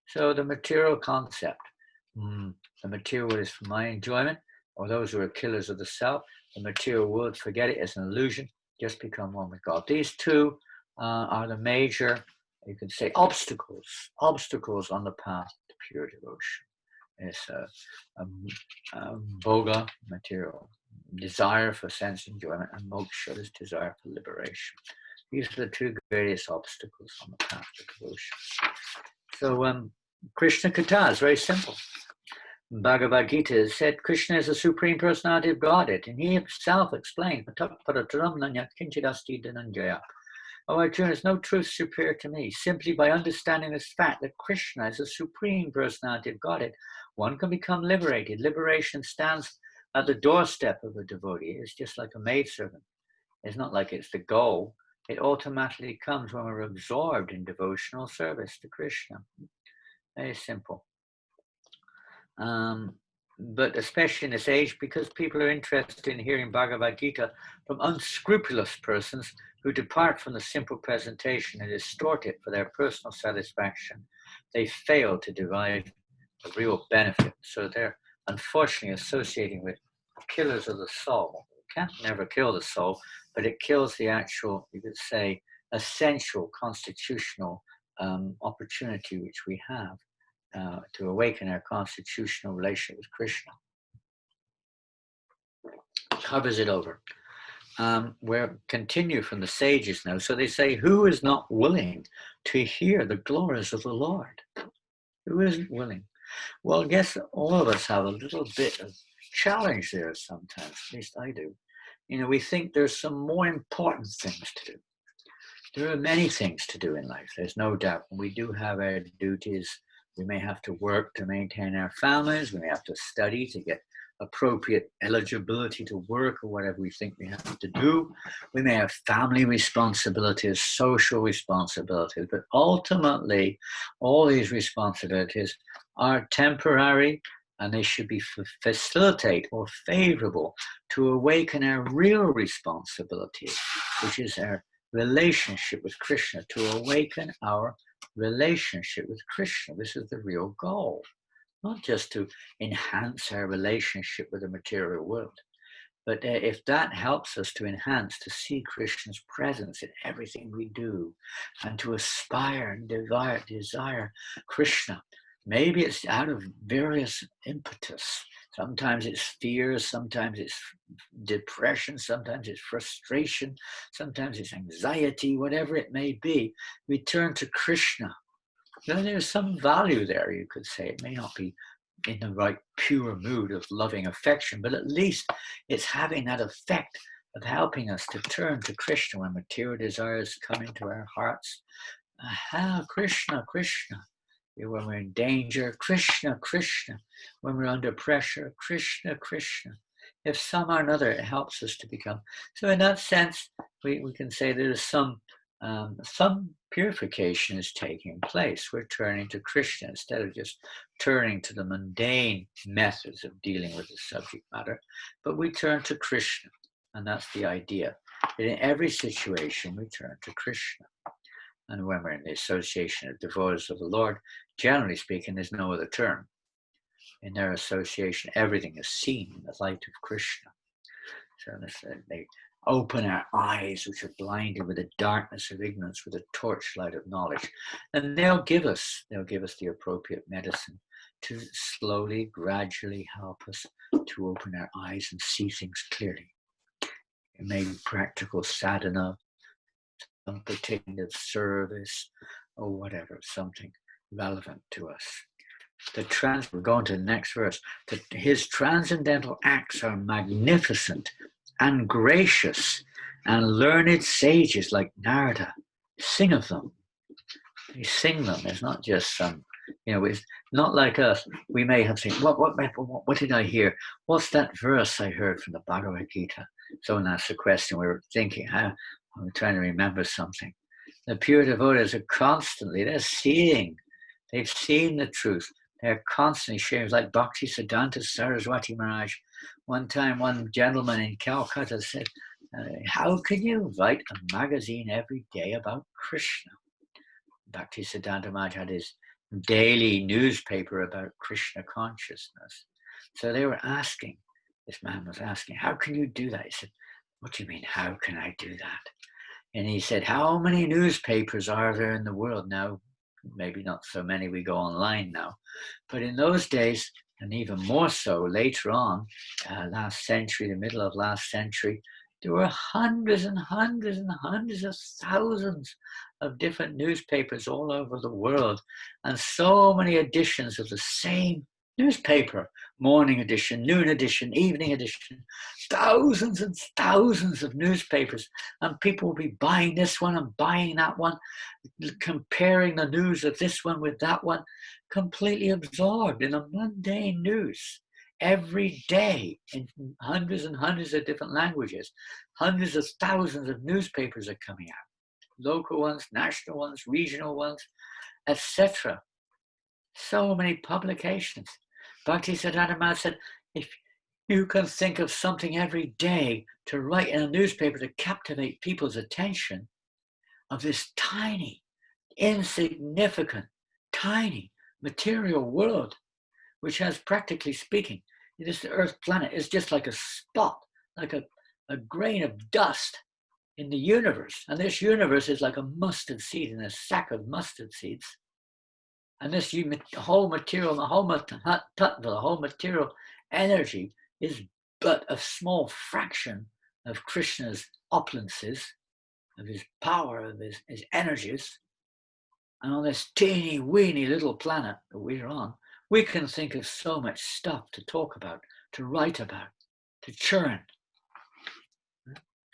So the material concept, the material world is for my enjoyment, or those who are killers of the self, the material world, forget it, it's an illusion, just become one with God. These two are the major, you could say, obstacles on the path to pure devotion. It's bhoga, material, desire for sense enjoyment, and moksha, this desire for liberation. These are the two greatest obstacles on the path to devotion. So Krishna Katha is very simple. Bhagavad Gita said Krishna is the Supreme Personality of Godhead, and he himself explained, "O Arjuna, there's no truth superior to me. Simply by understanding this fact that Krishna is the Supreme Personality of Godhead, one can become liberated. Liberation stands at the doorstep of a devotee. It's just like a maidservant. It's not like it's the goal. It automatically comes when we're absorbed in devotional service to Krishna. Very simple. But especially in this age, because people are interested in hearing Bhagavad Gita from unscrupulous persons who depart from the simple presentation and distort it for their personal satisfaction, they fail to derive a real benefit. So they're unfortunately associating with killers of the soul. It can't never kill the soul, but it kills the actual, you could say, essential constitutional opportunity which we have to awaken our constitutional relationship with Krishna. Covers it over. We'll continue from the sages now. So they say, who is not willing to hear the glories of the Lord? Who isn't willing? Well, I guess all of us have a little bit of challenge there sometimes, at least I do. We think there's some more important things to do. There are many things to do in life, there's no doubt. We do have our duties. We may have to work to maintain our families. We may have to study to get appropriate eligibility to work or whatever we think we have to do. We may have family responsibilities, social responsibilities, but ultimately all these responsibilities are temporary, and they should be facilitate or favorable to awaken our real responsibility, which is our relationship with Krishna, to awaken our relationship with Krishna. This is the real goal, not just to enhance our relationship with the material world, but if that helps us to enhance, to see Krishna's presence in everything we do, and to aspire and desire Krishna. Maybe it's out of various impetus. Sometimes it's fear, sometimes it's depression, sometimes it's frustration, sometimes it's anxiety, whatever it may be. We turn to Krishna. Then there's some value there, you could say. It may not be in the right pure mood of loving affection, but at least it's having that effect of helping us to turn to Krishna when material desires come into our hearts. Krishna, Krishna. When we're in danger, Krishna, Krishna. When we're under pressure, Krishna, Krishna. If some or another, it helps us to become. So in that sense, we can say there's some purification is taking place. We're turning to Krishna instead of just turning to the mundane methods of dealing with the subject matter, but we turn to Krishna. And that's the idea. That in every situation, we turn to Krishna. And when we're in the association of devotees of the Lord, generally speaking, there's no other term. In their association, everything is seen in the light of Krishna. So they open our eyes, which are blinded with the darkness of ignorance, with the torchlight of knowledge. And they'll give us the appropriate medicine to slowly, gradually help us to open our eyes and see things clearly. It may be practical sadhana, some particular service, or whatever, something relevant to us. We're going to the next verse. His transcendental acts are magnificent and gracious, and learned sages like Narada sing of them. They sing them. It's not just some, it's not like us. We may have seen, what did I hear? What's that verse I heard from the Bhagavad Gita? Someone asked a question. We were thinking, I'm trying to remember something. The pure devotees are constantly, they've seen the truth. They're constantly sharing, like Bhakti Siddhanta Saraswati Maharaj. One time, one gentleman in Calcutta said, how can you write a magazine every day about Krishna? Bhakti Siddhanta Maharaj had his daily newspaper about Krishna consciousness. So they were asking, this man was asking, how can you do that? He said, what do you mean, how can I do that? And he said, how many newspapers are there in the world now? Maybe not so many, we go online now. But in those days, and even more so later on, last century, the middle of last century, there were hundreds and hundreds and hundreds of thousands of different newspapers all over the world, and so many editions of the same newspaper, morning edition, noon edition, evening edition, thousands and thousands of newspapers, and people will be buying this one and buying that one, comparing the news of this one with that one, completely absorbed in the mundane news. Every day in hundreds and hundreds of different languages, hundreds of thousands of newspapers are coming out. Local ones, national ones, regional ones, etc. So many publications. Bhakti Siddhanta Maharaj said, if you can think of something every day to write in a newspaper to captivate people's attention of this tiny, insignificant, tiny material world, which has, practically speaking, this Earth planet is just like a spot, like a grain of dust in the universe. And this universe is like a mustard seed in a sack of mustard seeds. And this whole material, the whole tattva, the whole material energy is but a small fraction of Krishna's opulences, of his power, of his energies. And on this teeny weeny little planet that we're on, we can think of so much stuff to talk about, to write about, to churn.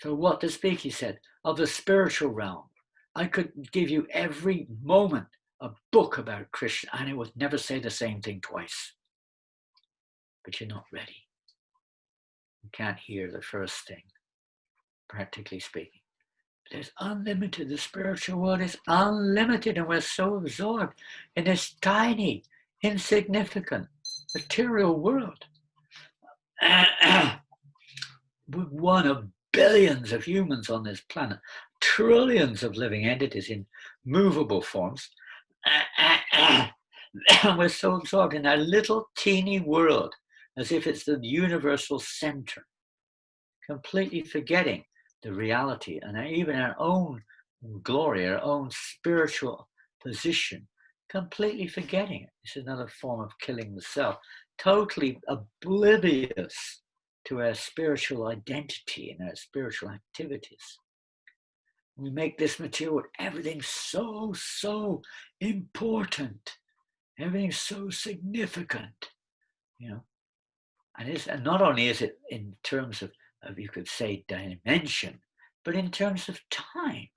So what to speak, he said, of the spiritual realm. I could give you every moment a book about Krishna and it would never say the same thing twice. But you're not ready. You can't hear the first thing, practically speaking. There's unlimited. The spiritual world is unlimited, and we're so absorbed in this tiny, insignificant material world. We're one of billions of humans on this planet, trillions of living entities in movable forms. And we're so absorbed in our little teeny world as if it's the universal center, completely forgetting the reality and even our own glory, our own spiritual position, completely forgetting it. This is another form of killing the self, totally oblivious to our spiritual identity and our spiritual activities. We make this material, everything so important, everything so significant, you know. And not only is it in terms of you could say dimension, but in terms of time.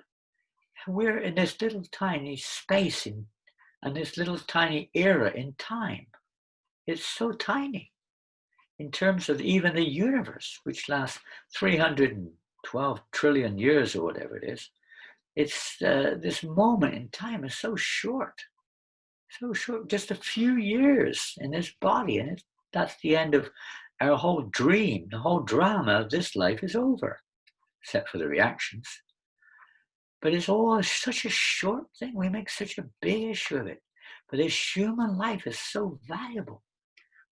We're in this little tiny space and this little tiny era in time. It's so tiny in terms of even the universe, which lasts 312 trillion years or whatever it is. It's this moment in time is so short, just a few years in this body, and that's the end of our whole dream. The whole drama of this life is over, except for the reactions. But it's all such a short thing. We make such a big issue of it. But this human life is so valuable.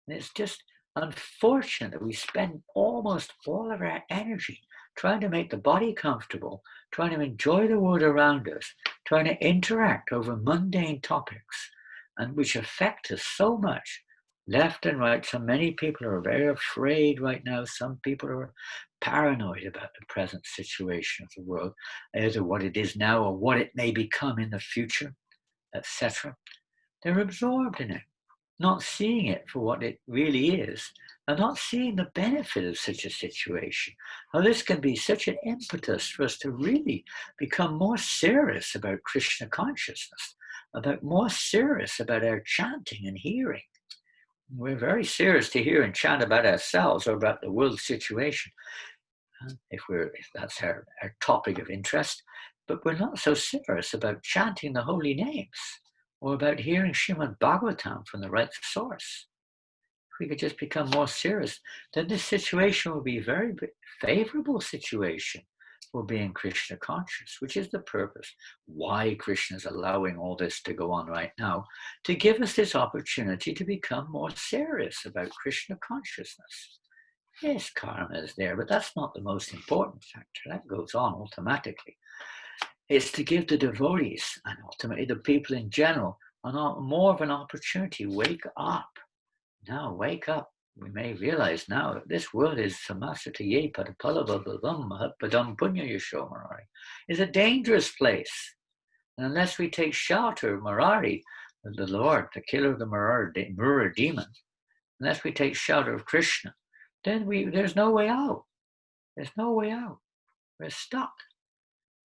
And it's just unfortunate that we spend almost all of our energy trying to make the body comfortable, trying to enjoy the world around us, trying to interact over mundane topics, and which affect us so much, left and right. So many people are very afraid right now. Some people are paranoid about the present situation of the world, either what it is now or what it may become in the future, etc. They're absorbed in it, not seeing it for what it really is, and not seeing the benefit of such a situation. How this can be such an impetus for us to really become more serious about Krishna consciousness, about more serious about our chanting and hearing. We're very serious to hear and chant about ourselves or about the world situation, if that's our topic of interest, but we're not so serious about chanting the holy names or about hearing Srimad Bhagavatam from the right source. If we could just become more serious, then this situation will be a very favorable situation for being Krishna conscious, which is the purpose why Krishna is allowing all this to go on right now, to give us this opportunity to become more serious about Krishna consciousness. Yes, karma is there, but that's not the most important factor. That goes on automatically. It's to give the devotees and ultimately the people in general more of an opportunity. Wake up. Now, wake up. We may realize now that this world is samasataye padapalababam mahatpadam punya yashomarari, is a dangerous place. And unless we take shelter of Murari, the Lord, the killer of the Murari demon, unless we take shelter of Krishna, then there's no way out. There's no way out. We're stuck.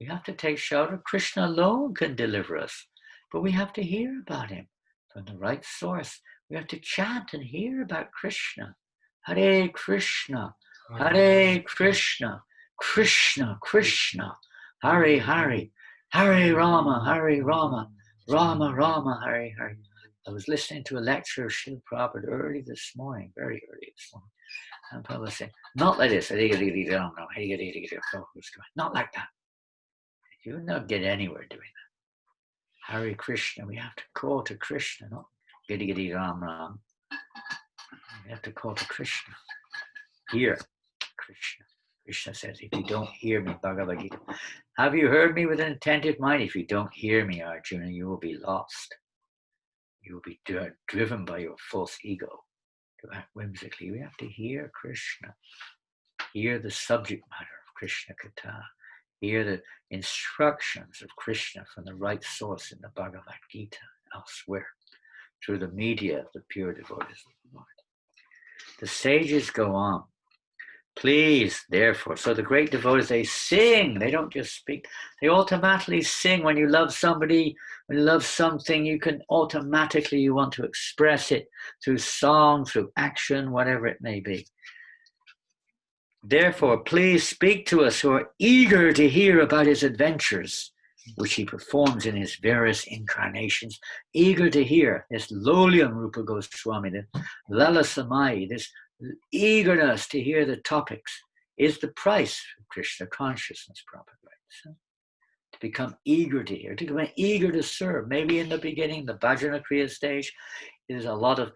We have to take shelter. Krishna alone can deliver us. But we have to hear about him from the right source. We have to chant and hear about Krishna. Hare Krishna, Hare Krishna, Krishna Krishna, Hare Hare, Hare Rama, Rama Rama, Hare Hare. I was listening to a lecture of Srila Prabhupada early this morning, very early this morning. And Prabhupada was saying, not like this, not like that. You will not get anywhere doing that. Hare Krishna, we have to call to Krishna, not Gidi Gidi Ram Ram. We have to call to Krishna. Hear Krishna. Krishna says, if you don't hear me, Bhagavad Gita, have you heard me with an attentive mind? If you don't hear me, Arjuna, you will be lost. You will be driven by your false ego to act whimsically. We have to hear Krishna, hear the subject matter of Krishna Katha, hear the instructions of Krishna from the right source in the Bhagavad Gita elsewhere, through the media of the pure devotees of the Lord. The sages go on. Please, therefore, so the great devotees, they sing, they don't just speak, they automatically sing. When you love somebody, when you love something, you can automatically, you want to express it through song, through action, whatever it may be. Therefore, please speak to us who are eager to hear about his adventures, which he performs in his various incarnations, eager to hear this Lolyam Rupa Goswami, the Lala Samai, this eagerness to hear the topics is the price of Krishna consciousness, Prabhupada writes. To become eager to hear, to become eager to serve. Maybe in the beginning, the Bhajana Kriya stage, is a lot of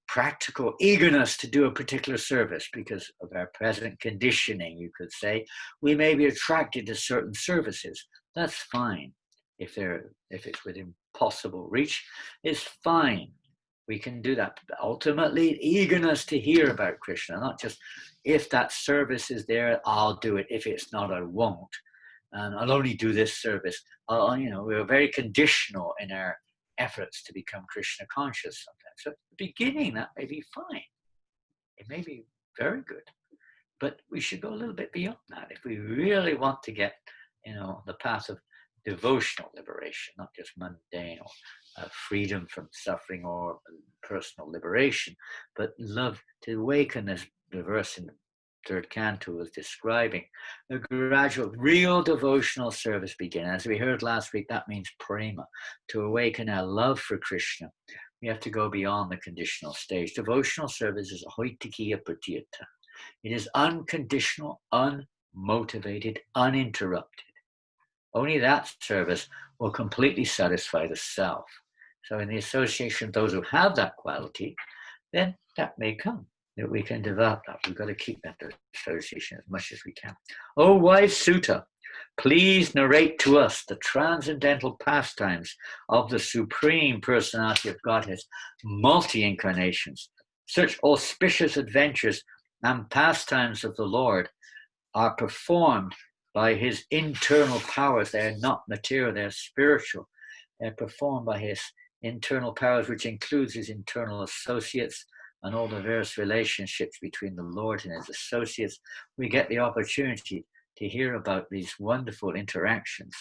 practical eagerness to do a particular service because of our present conditioning, you could say. We may be attracted to certain services. That's fine. If it's within possible reach, it's fine. We can do that. But ultimately, eagerness to hear about Krishna, not just if that service is there, I'll do it. If it's not, I won't. And I'll only do this service. We're very conditional in our efforts to become Krishna conscious sometimes. So at the beginning, that may be fine. It may be very good. But we should go a little bit beyond that if we really want to get, the path of devotional liberation, not just mundane or freedom from suffering or personal liberation, but love to awaken, as the verse in the third canto was describing, a gradual, real devotional service begin. As we heard last week, that means prema, to awaken our love for Krishna. We have to go beyond the conditional stage. Devotional service is hoitikiya pratiyata. It is unconditional, unmotivated, uninterrupted. Only that service will completely satisfy the self. So in the association of those who have that quality, then that may come, that we can develop that. We've got to keep that association as much as we can. Oh, wife Sutta, please narrate to us the transcendental pastimes of the Supreme Personality of Godhead's multi-incarnations. Such auspicious adventures and pastimes of the Lord are performed by his internal powers. They are not material, they're spiritual. They're performed by his internal powers, which includes his internal associates and all the various relationships between the Lord and his associates. We get the opportunity to hear about these wonderful interactions.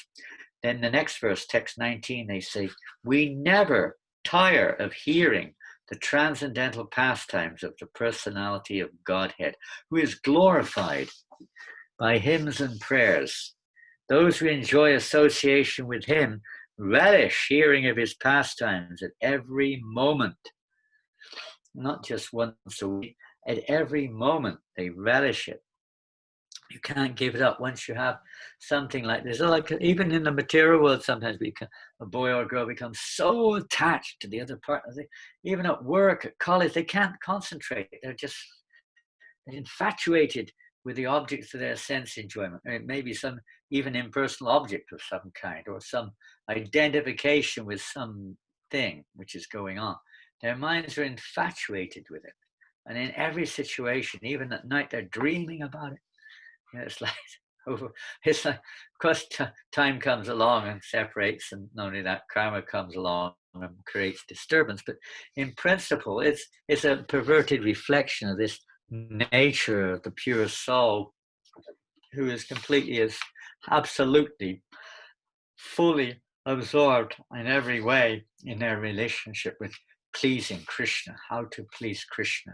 Then the next verse, text 19, they say, we never tire of hearing the transcendental pastimes of the personality of Godhead, who is glorified by hymns and prayers. Those who enjoy association with him relish hearing of his pastimes at every moment. Not just once a week, at every moment they relish it. You can't give it up once you have something like this. Like even in the material world, sometimes a boy or a girl becomes so attached to the other partner. Even at work, at college, they can't concentrate. They're infatuated with the objects of their sense enjoyment. It may be some even impersonal object of some kind, or some identification with something which is going on. Their minds are infatuated with it. And in every situation, even at night, they're dreaming about it. It's like, of course, time comes along and separates, and not only that, karma comes along and creates disturbance. But in principle, it's a perverted reflection of this nature of the pure soul, who is absolutely, fully absorbed in every way in their relationship with pleasing Krishna, how to please Krishna.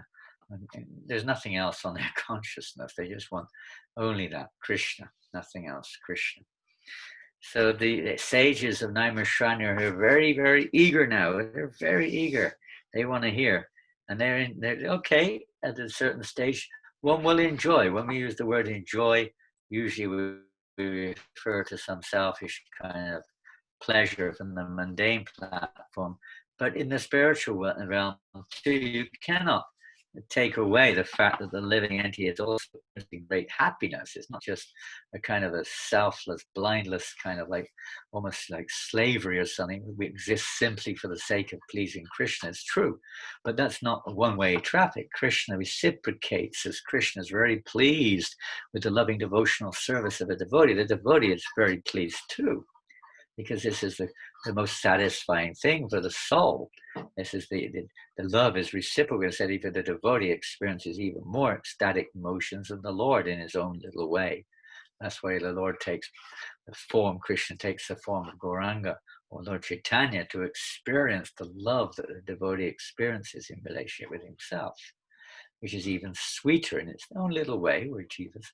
And there's nothing else on their consciousness. They just want only that, Krishna, nothing else, Krishna. So the sages of Naimishranya are very, very eager now. They're very eager. They want to hear. And they're okay, at a certain stage, one will enjoy. When we use the word enjoy, usually we refer to some selfish kind of pleasure from the mundane platform. But in the spiritual realm, too, you cannot take away the fact that the living entity is also experiencing great happiness. It's not just a kind of a selfless, blindless kind of like almost like slavery or something. We exist simply for the sake of pleasing Krishna. It's true, but that's not a one-way traffic. Krishna reciprocates as Krishna is very pleased with the loving devotional service of a devotee. The devotee is very pleased too, because this is the most satisfying thing for the soul. This is the love is reciprocal. Said even the devotee experiences even more ecstatic emotions than the Lord in his own little way. That's why the Lord takes the form, Krishna takes the form of Gauranga or Lord Chaitanya to experience the love that the devotee experiences in relationship with himself, which is even sweeter in its own little way, where Jesus,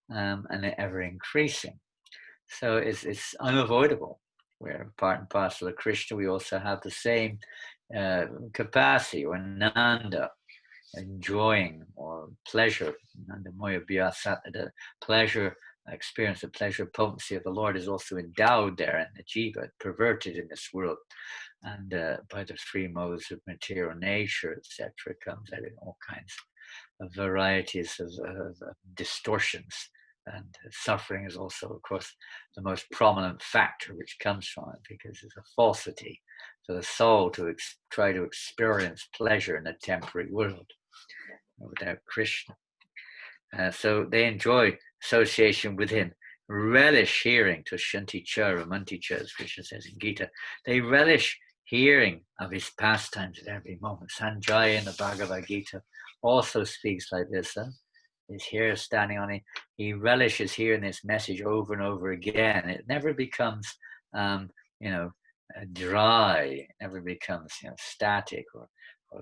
and ever increasing. So it's unavoidable. We're part and parcel of Krishna. We also have the same capacity or Nanda, enjoying or pleasure. Nanda Moya Vyasat, the pleasure experience, the pleasure potency of the Lord is also endowed there in the jiva, perverted in this world. And by the three modes of material nature, etc., comes out in all kinds of varieties of distortions. And suffering is also, of course, the most prominent factor which comes from it, because it's a falsity for the soul to try to experience pleasure in a temporary world without Krishna. So they enjoy association with him, relish hearing to Shanti Chara, Manti Chara, as Krishna says in Gita. They relish hearing of his pastimes at every moment. Sanjaya in the Bhagavad Gita also speaks like this. His hair standing on it. He relishes hearing this message over and over again. It never becomes, dry. It never becomes, static or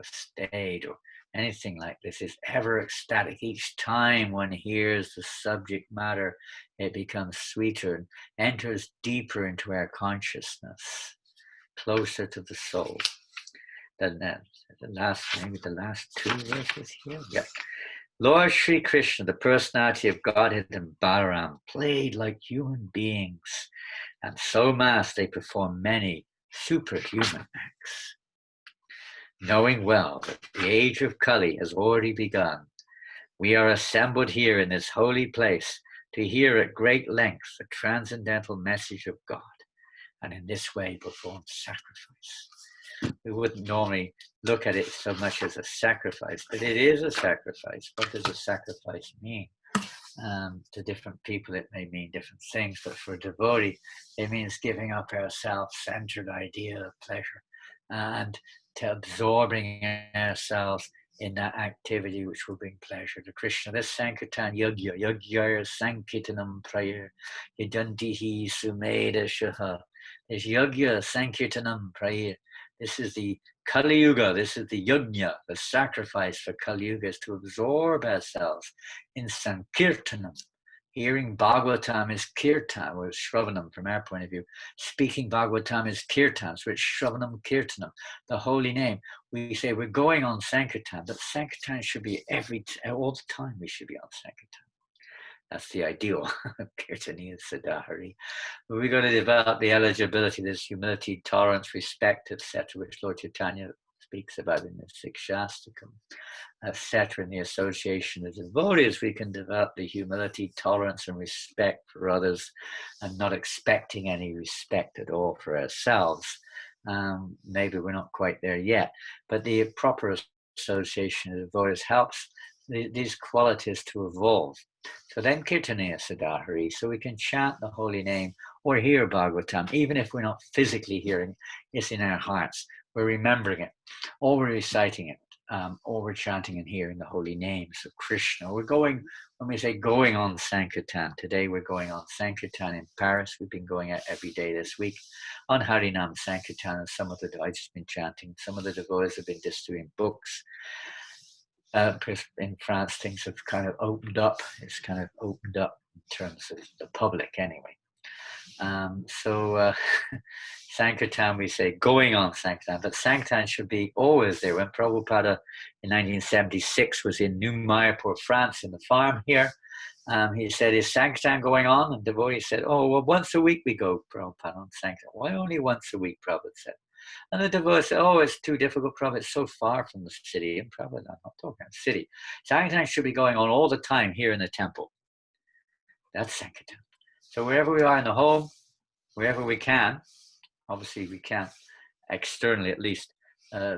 staid or anything like this. It's ever ecstatic. Each time one hears the subject matter, it becomes sweeter and enters deeper into our consciousness, closer to the soul. Then the last two verses here. Yep. Lord Sri Krishna, the personality of Godhead and Balaram, played like human beings, and so mass they perform many superhuman acts. Knowing well that the age of Kali has already begun, we are assembled here in this holy place to hear at great length the transcendental message of God, and in this way perform sacrifice. We wouldn't normally look at it so much as a sacrifice, but it is a sacrifice. What does a sacrifice mean? To different people, it may mean different things, but for a devotee, it means giving up our self-centered idea of pleasure and to absorbing ourselves in that activity which will bring pleasure to Krishna. This Sankirtan Yagya Sankirtanam prayer, Yadantihi Sumeda Shaha. This Yagya Sankirtanam prayer. This is the Kali Yuga, this is the yajna, the sacrifice for Kali Yuga, is to absorb ourselves in Sankirtanam. Hearing Bhagavatam is Kirtan, or Shravanam from our point of view. Speaking Bhagavatam is Kirtan, so it's Shravanam Kirtanam, the holy name. We say we're going on Sankirtan, but Sankirtan should be all the time we should be on Sankirtan. That's the ideal, Kirtaniya Sadahari. We're going to develop the eligibility, this humility, tolerance, respect, etc., which Lord Chaitanya speaks about in the Sixth Shastakam, etc. In the association of devotees, we can develop the humility, tolerance, and respect for others, and not expecting any respect at all for ourselves. Maybe we're not quite there yet, but the proper association of devotees helps these qualities to evolve. So then Kirtaniya Sadahari, so we can chant the holy name or hear Bhagavatam, even if we're not physically hearing it, it's in our hearts. We're remembering it, or we're reciting it, or we're chanting and hearing the holy names of Krishna. We're going, when we say going on Sankirtan, today we're going on Sankirtan in Paris. We've been going out every day this week on Harinam Sankirtan, and I've just been chanting. Some of the devotees have been just doing books. In France, things have kind of opened up. It's kind of opened up in terms of the public anyway. Sankirtan, we say going on Sankirtan, but Sankirtan should be always there. When Prabhupada in 1976 was in New Mayapur, France, in the farm here, he said, is Sankirtan going on? And devotee said, oh, well, once a week we go, Prabhupada, on Sankirtan. Why only once a week, Prabhupada said. And the devotees say, oh, it's too difficult, Prabhupada, it's so far from the city. And Prabhupada, I'm not talking about the city. Sankirtan should be going on all the time here in the temple. That's Sankirtan. So wherever we are in the home, wherever we can, obviously we can't externally at least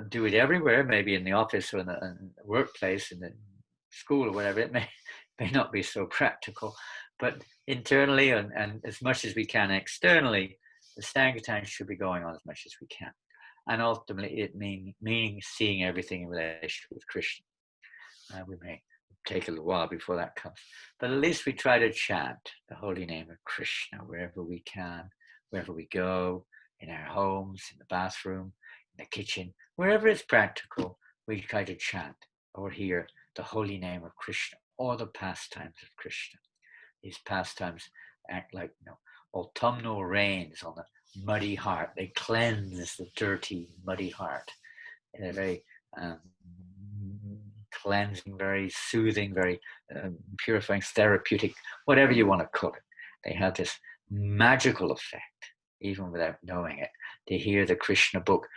do it everywhere, maybe in the office or in the workplace, in the school or whatever, it may not be so practical, but internally and as much as we can externally, the Sankirtan should be going on as much as we can. And ultimately it meaning seeing everything in relation with Krishna. We may take a little while before that comes, but at least we try to chant the holy name of Krishna wherever we can, wherever we go, in our homes, in the bathroom, in the kitchen, wherever it's practical, we try to chant or hear the holy name of Krishna or the pastimes of Krishna. These pastimes act like autumnal rains on the muddy heart. They cleanse the dirty, muddy heart. They're very cleansing, very soothing, very purifying, therapeutic, whatever you want to call it. They have this magical effect, even without knowing it. To hear the Krishna book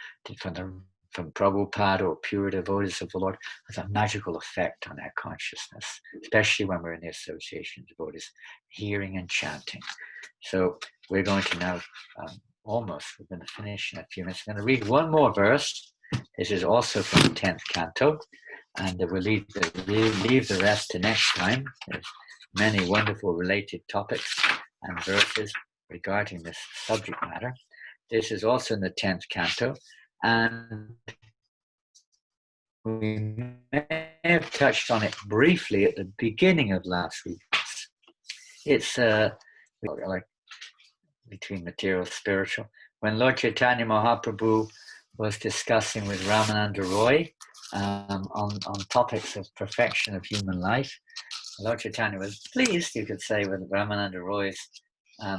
from Prabhupada or pure devotees of the Lord has a magical effect on our consciousness, especially when we're in the association of devotees, hearing and chanting. So we're going to now, we're going to finish in a few minutes. I'm going to read one more verse. This is also from the 10th canto, and we'll leave the rest to next time. There's many wonderful related topics and verses regarding this subject matter. This is also in the 10th canto, and we may have touched on it briefly at the beginning of last week. It's like between material and spiritual. When Lord Chaitanya Mahaprabhu was discussing with Ramananda Roy on topics of perfection of human life, Lord Chaitanya was pleased, you could say, with Ramananda Roy's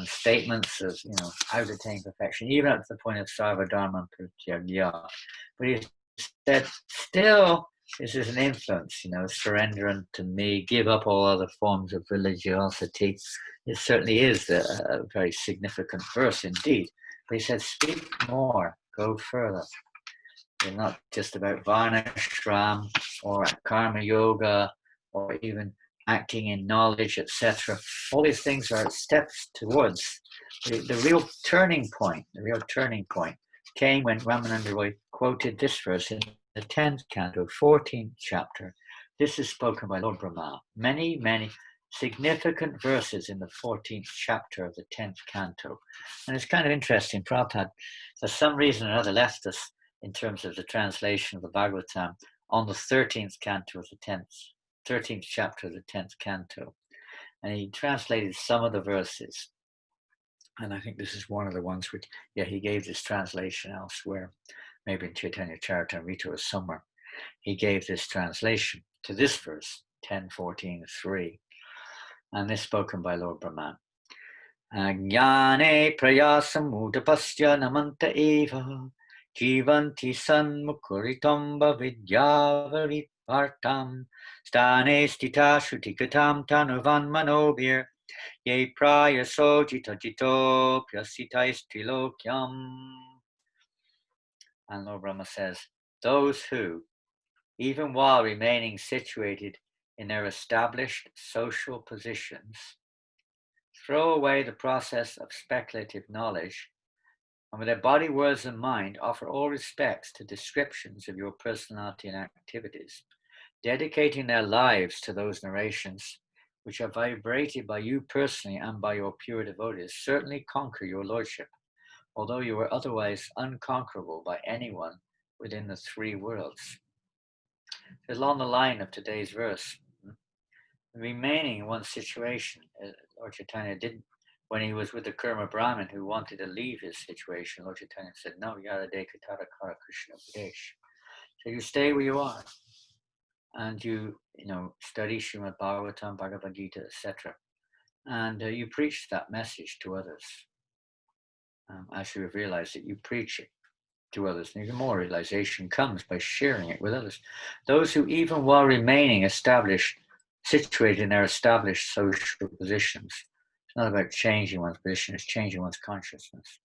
statements of how to attain perfection, even up to the point of Sarva Dharma Pratyagya. But he said, still, this is an influence, surrender unto me, give up all other forms of religiosity. It certainly is a very significant verse indeed. But he said, speak more, go further. It's not just about Varnashram or Karma Yoga or even acting in knowledge, etc. All these things are steps towards the real turning point. The real turning point came when Ramananda Roy quoted this verse in the 10th canto, 14th chapter. This is spoken by Lord Brahma. Many, many significant verses in the 14th chapter of the 10th canto. And it's kind of interesting. Prabhupada, for some reason or other, left us in terms of the translation of the Bhagavatam on the 13th canto of the 13th chapter of the 10th canto. And he translated some of the verses. And I think this is one of the ones which, he gave this translation elsewhere, maybe in Chaitanya Charitamrita or somewhere. He gave this translation to this verse, 10:14:3. And this spoken by Lord Brahman. Jnane prayasam udapasya namanta eva jivanti sanmukuritomba vidyavarit vartam stane stita shutikatam tanuvan manobir ye prayaso jito pyasitais trilokyam. And Lord Brahma says, those who, even while remaining situated in their established social positions, throw away the process of speculative knowledge, and with their body, words, and mind offer all respects to descriptions of your personality and activities, dedicating their lives to those narrations which are vibrated by you personally and by your pure devotees, certainly conquer your lordship, although you were otherwise unconquerable by anyone within the three worlds. It's along the line of today's verse. Remaining in one situation, Lord Chaitanya didn't, when he was with the Kurma Brahmin who wanted to leave his situation, Lord Chaitanya said, no, yada dekatara kara Krishna Upadesh. So you stay where you are and you study Srimad Bhagavatam, Bhagavad Gita, etc. And you preach that message to others. As you have realized that you preach it to others, and even more realization comes by sharing it with others. Those who, even while remaining situated in their established social positions, it's not about changing one's position, it's changing one's consciousness.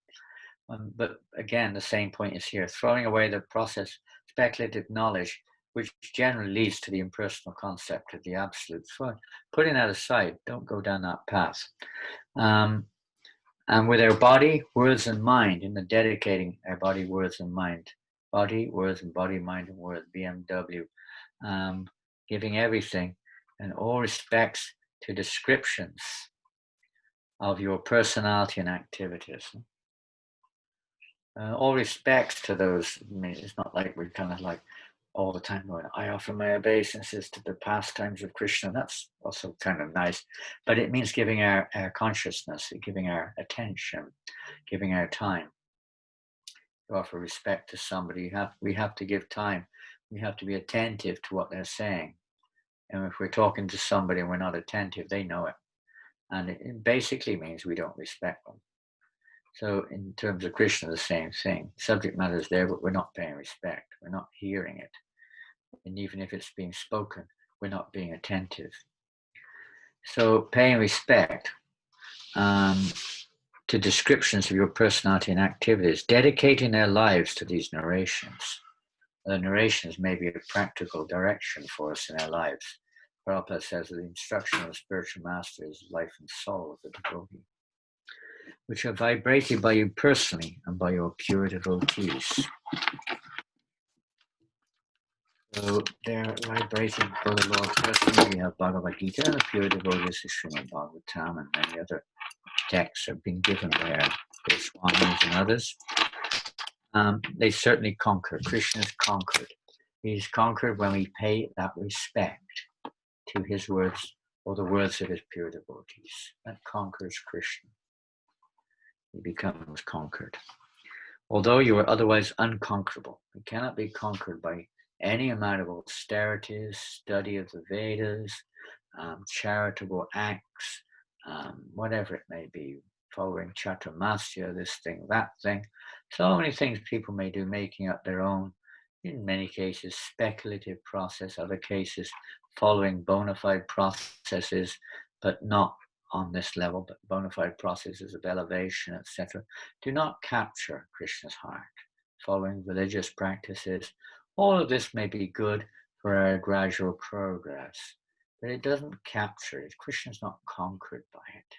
But again, the same point is here, throwing away the process, speculative knowledge, which generally leads to the impersonal concept of the absolute. Putting that aside, don't go down that path. And with our body, words, and mind, in the dedicating our body, words, and mind, body, words, and body, mind, and word, BMW, giving everything and all respects to descriptions of your personality and activities. All respects to those. I mean, it's not like we're kind of like all the time going, I offer my obeisances to the pastimes of Krishna. That's also kind of nice, but it means giving our consciousness, giving our attention, giving our time. To offer respect to somebody, we have to give time. We have to be attentive to what they're saying. And if we're talking to somebody and we're not attentive, they know it. And it basically means we don't respect them. So in terms of Krishna, the same thing. Subject matter is there, but we're not paying respect. We're not hearing it. And even if it's being spoken, we're not being attentive. So paying respect to descriptions of your personality and activities, dedicating their lives to these narrations. The narrations may be a practical direction for us in our lives. Prabhupada says that the instruction of the spiritual master is life and soul of the devotee, which are vibrated by you personally and by your pure devotees. So they're vibrated by the Lord personally. We have Bhagavad Gita, the pure devotees of Srimad Bhagavatam, and many other texts have been given there, Goswamis and others. They certainly conquer. Krishna is conquered. He's conquered when we pay that respect to his words or the words of his pure devotees. That conquers Krishna. He becomes conquered. Although you are otherwise unconquerable, you cannot be conquered by any amount of austerities, study of the Vedas, charitable acts, whatever it may be, following Chaturmasya, this thing, that thing. So many things people may do, making up their own, in many cases, speculative process, other cases, following bona fide processes, but not on this level, but bona fide processes of elevation, etc., do not capture Krishna's heart. Following religious practices, all of this may be good for our gradual progress, but it doesn't capture it. Krishna's not conquered by it,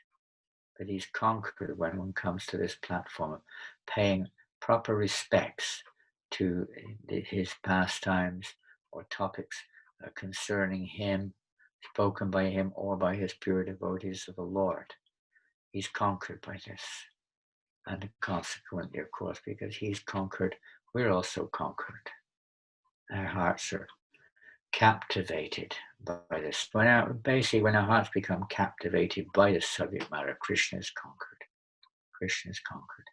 but he's conquered when one comes to this platform of paying proper respects to his pastimes or topics concerning him, spoken by him or by his pure devotees of the Lord. He's conquered by this. And consequently, of course, because he's conquered, we're also conquered. Our hearts are captivated by this. When our hearts become captivated by the subject matter, Krishna is conquered. Krishna is conquered.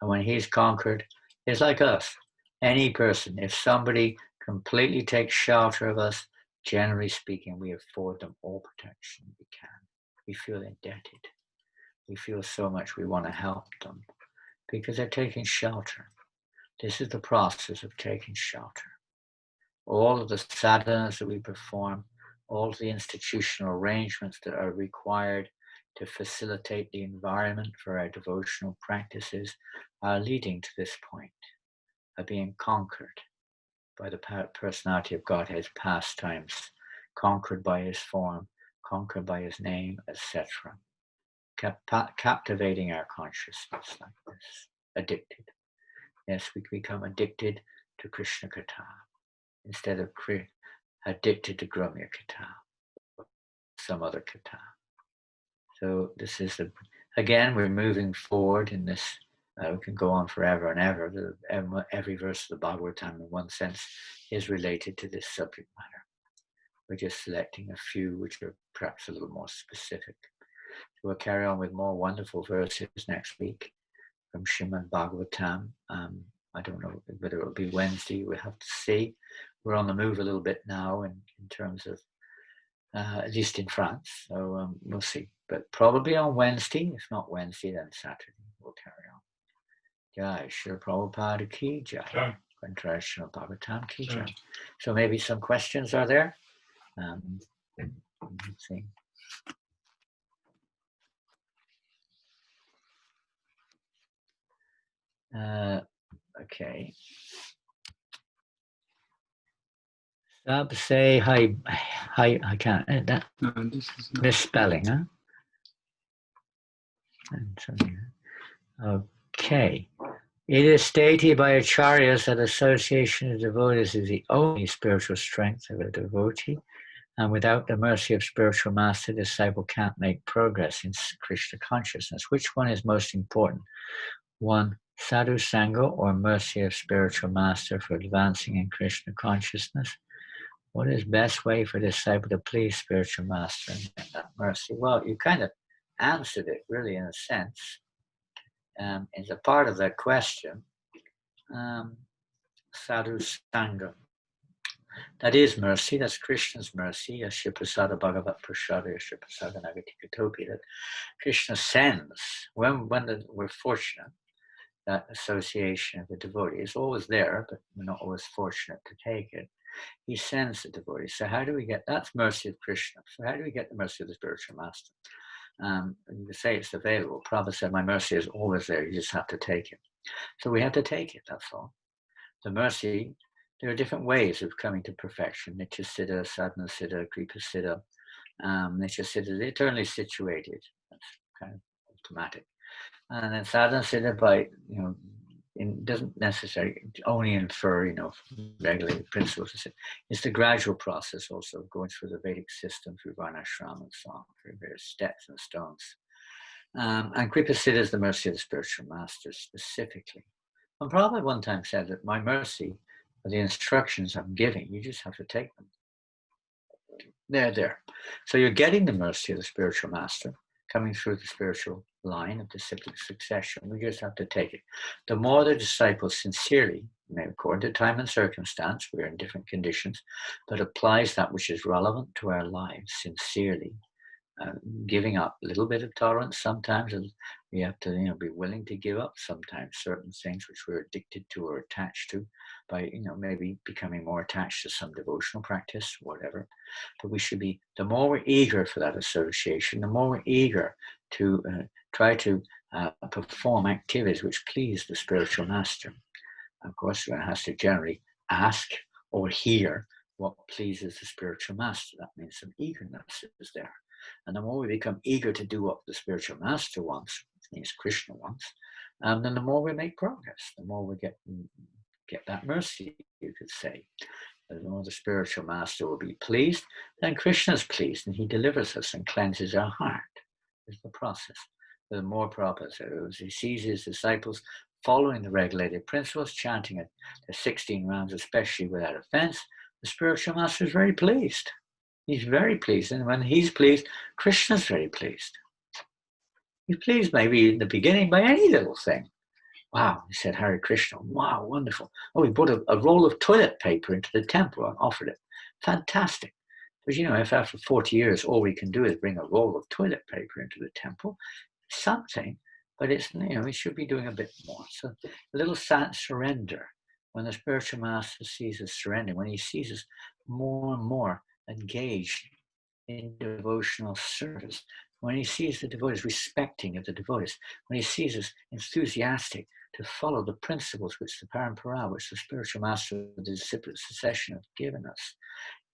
And when he's conquered, it's like us. Any person, if somebody completely takes shelter of us, generally speaking, we afford them all protection we can. We feel indebted. We feel so much we want to help them because they're taking shelter. This is the process of taking shelter. All of the sadhanas that we perform, all of the institutional arrangements that are required to facilitate the environment for our devotional practices are leading to this point of being conquered by the personality of Godhead's pastimes, conquered by his form, conquered by his name, etc. Captivating our consciousness like this, addicted. Yes, we become addicted to Krishna Katha instead of addicted to Gramya Katha, some other Katha. So this is, again, we're moving forward in this. We can go on forever and ever. Every verse of the Bhagavatam, in one sense, is related to this subject matter. We're just selecting a few which are perhaps a little more specific. So we'll carry on with more wonderful verses next week from Srimad Bhagavatam. I don't know whether it'll be Wednesday. We'll have to see. We're on the move a little bit now in terms of, at least in France. So we'll see. But probably on Wednesday. If not Wednesday, then Saturday. We'll carry on. Jai Shri Prabhupada ki jai. Kontrashna Bhagavatam ki jai. So maybe some questions are there. Let's see. Okay. Sab say hi. I can't. That No, this is not misspelling, huh? Okay. It is stated by acharyas that association of devotees is the only spiritual strength of a devotee, and without the mercy of spiritual master, the disciple can't make progress in Krishna consciousness. Which one is most important? One, sadhu sangha, or mercy of spiritual master for advancing in Krishna consciousness? What is best way for a disciple to please spiritual master and get that mercy? Well, you kind of answered it really in a sense. As a part of that question, sadhu sangha. That is mercy, that's Krishna's mercy, Yashiprasada Bhagavat Prasada, Yashiprasada Nagatikatopi, that Krishna sends, when we're fortunate, that association of the devotee is always there, but we're not always fortunate to take it. He sends the devotee. So how do we get, that's mercy of Krishna. So how do we get the mercy of the spiritual master? You can say it's available. Prabhupada said, my mercy is always there, you just have to take it. So we have to take it, that's all. The mercy, there are different ways of coming to perfection. Nitya Siddha, Sadhana Siddha, Kripa Siddha. Nitya Siddha is eternally situated. That's kind of automatic. And then Sadhana Siddha by, it doesn't necessarily only infer, regulated principles. It's the gradual process also of going through the Vedic system, through Varnashram and so on, through various steps and stones. And Kripa Siddha is the mercy of the spiritual master specifically. And Prabhupada one time said that my mercy are the instructions I'm giving. You just have to take them. They're there. So you're getting the mercy of the spiritual master coming through the spiritual line of disciplic succession. We just have to take it. The more the disciple sincerely, according to time and circumstance, we're in different conditions, but applies that which is relevant to our lives sincerely, giving up a little bit of tolerance sometimes. We have to be willing to give up sometimes certain things which we're addicted to or attached to by maybe becoming more attached to some devotional practice, whatever. But we should be, the more we're eager for that association, the more we're eager to try to perform activities which please the spiritual master. Of course, one has to generally ask or hear what pleases the spiritual master. That means some eagerness is there. And the more we become eager to do what the spiritual master wants, which means Krishna wants, then the more we make progress, the more we get that mercy, you could say. The more the spiritual master will be pleased, then Krishna is pleased and he delivers us and cleanses our heart. Is the process. The more Prabhupada said, as he sees his disciples following the regulated principles, chanting at the 16 rounds, especially without offense, the spiritual master is very pleased. He's very pleased. And when he's pleased, Krishna's very pleased. He's pleased maybe in the beginning by any little thing. Wow, he said, Hare Krishna. Wow, wonderful. Oh, he brought a roll of toilet paper into the temple and offered it. Fantastic. But if after 40 years all we can do is bring a roll of toilet paper into the temple, it's something, but it's, we should be doing a bit more. So a little surrender. When the spiritual master sees us surrendering, when he sees us more and more engaged in devotional service, when he sees the devotees respecting of the devotees, when he sees us enthusiastic to follow the principles which the parampara, which the spiritual master of the disciplic succession have given us,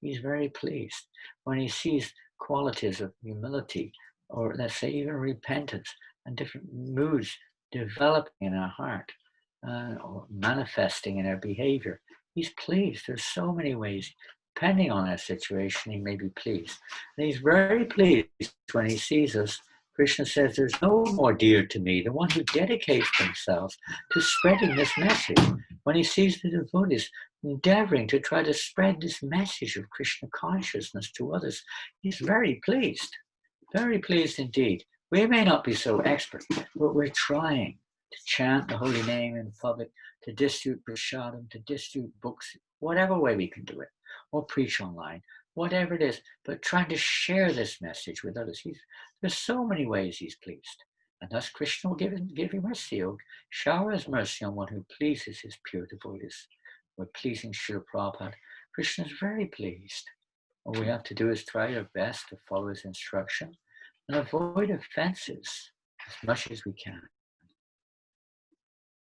he's very pleased. When he sees qualities of humility, or let's say even repentance, and different moods developing in our heart, or manifesting in our behavior, he's pleased. There's so many ways. Depending on our situation, he may be pleased. And he's very pleased when he sees us. Krishna says, there's no more dear to me, the one who dedicates themselves to spreading this message. When he sees the devotees endeavoring to try to spread this message of Krishna consciousness to others, he's very pleased indeed. We may not be so expert, but we're trying to chant the holy name in public, to distribute prasadam, to distribute books, whatever way we can do it, or preach online, whatever it is, but trying to share this message with others. There's so many ways he's pleased. And thus Krishna will give him mercy. He'll shower his mercy on one who pleases his pure devotees. We're pleasing Srila Prabhupada. Krishna is very pleased. All we have to do is try our best to follow his instruction and avoid offenses as much as we can.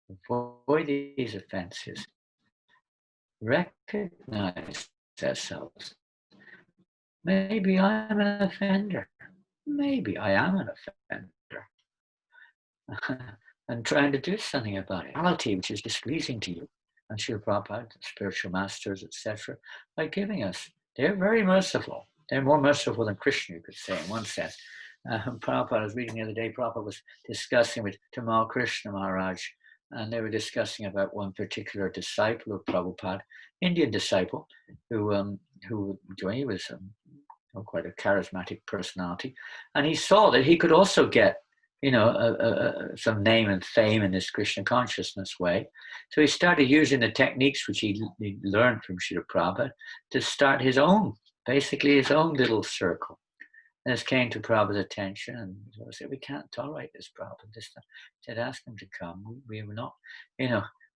avoid these offenses, recognize ourselves. Maybe I'm an offender. Maybe I am an offender. And trying to do something about it. Reality which is displeasing to you. And Srila Prabhupada, spiritual masters, etc., by giving us, they're very merciful. They're more merciful than Krishna, you could say, in one sense. Prabhupada, I was reading the other day, Prabhupada was discussing with Tamal Krishna Maharaj, and they were discussing about one particular disciple of Prabhupada, Indian disciple, who he was quite a charismatic personality, and he saw that he could also get some name and fame in this Krishna consciousness way. So he started using the techniques which he learned from Srila Prabhupada to start his own little circle. And this came to Prabhupada's attention, and I said, we can't tolerate this, Prabhupada. This time. I said, ask him to come. We were not,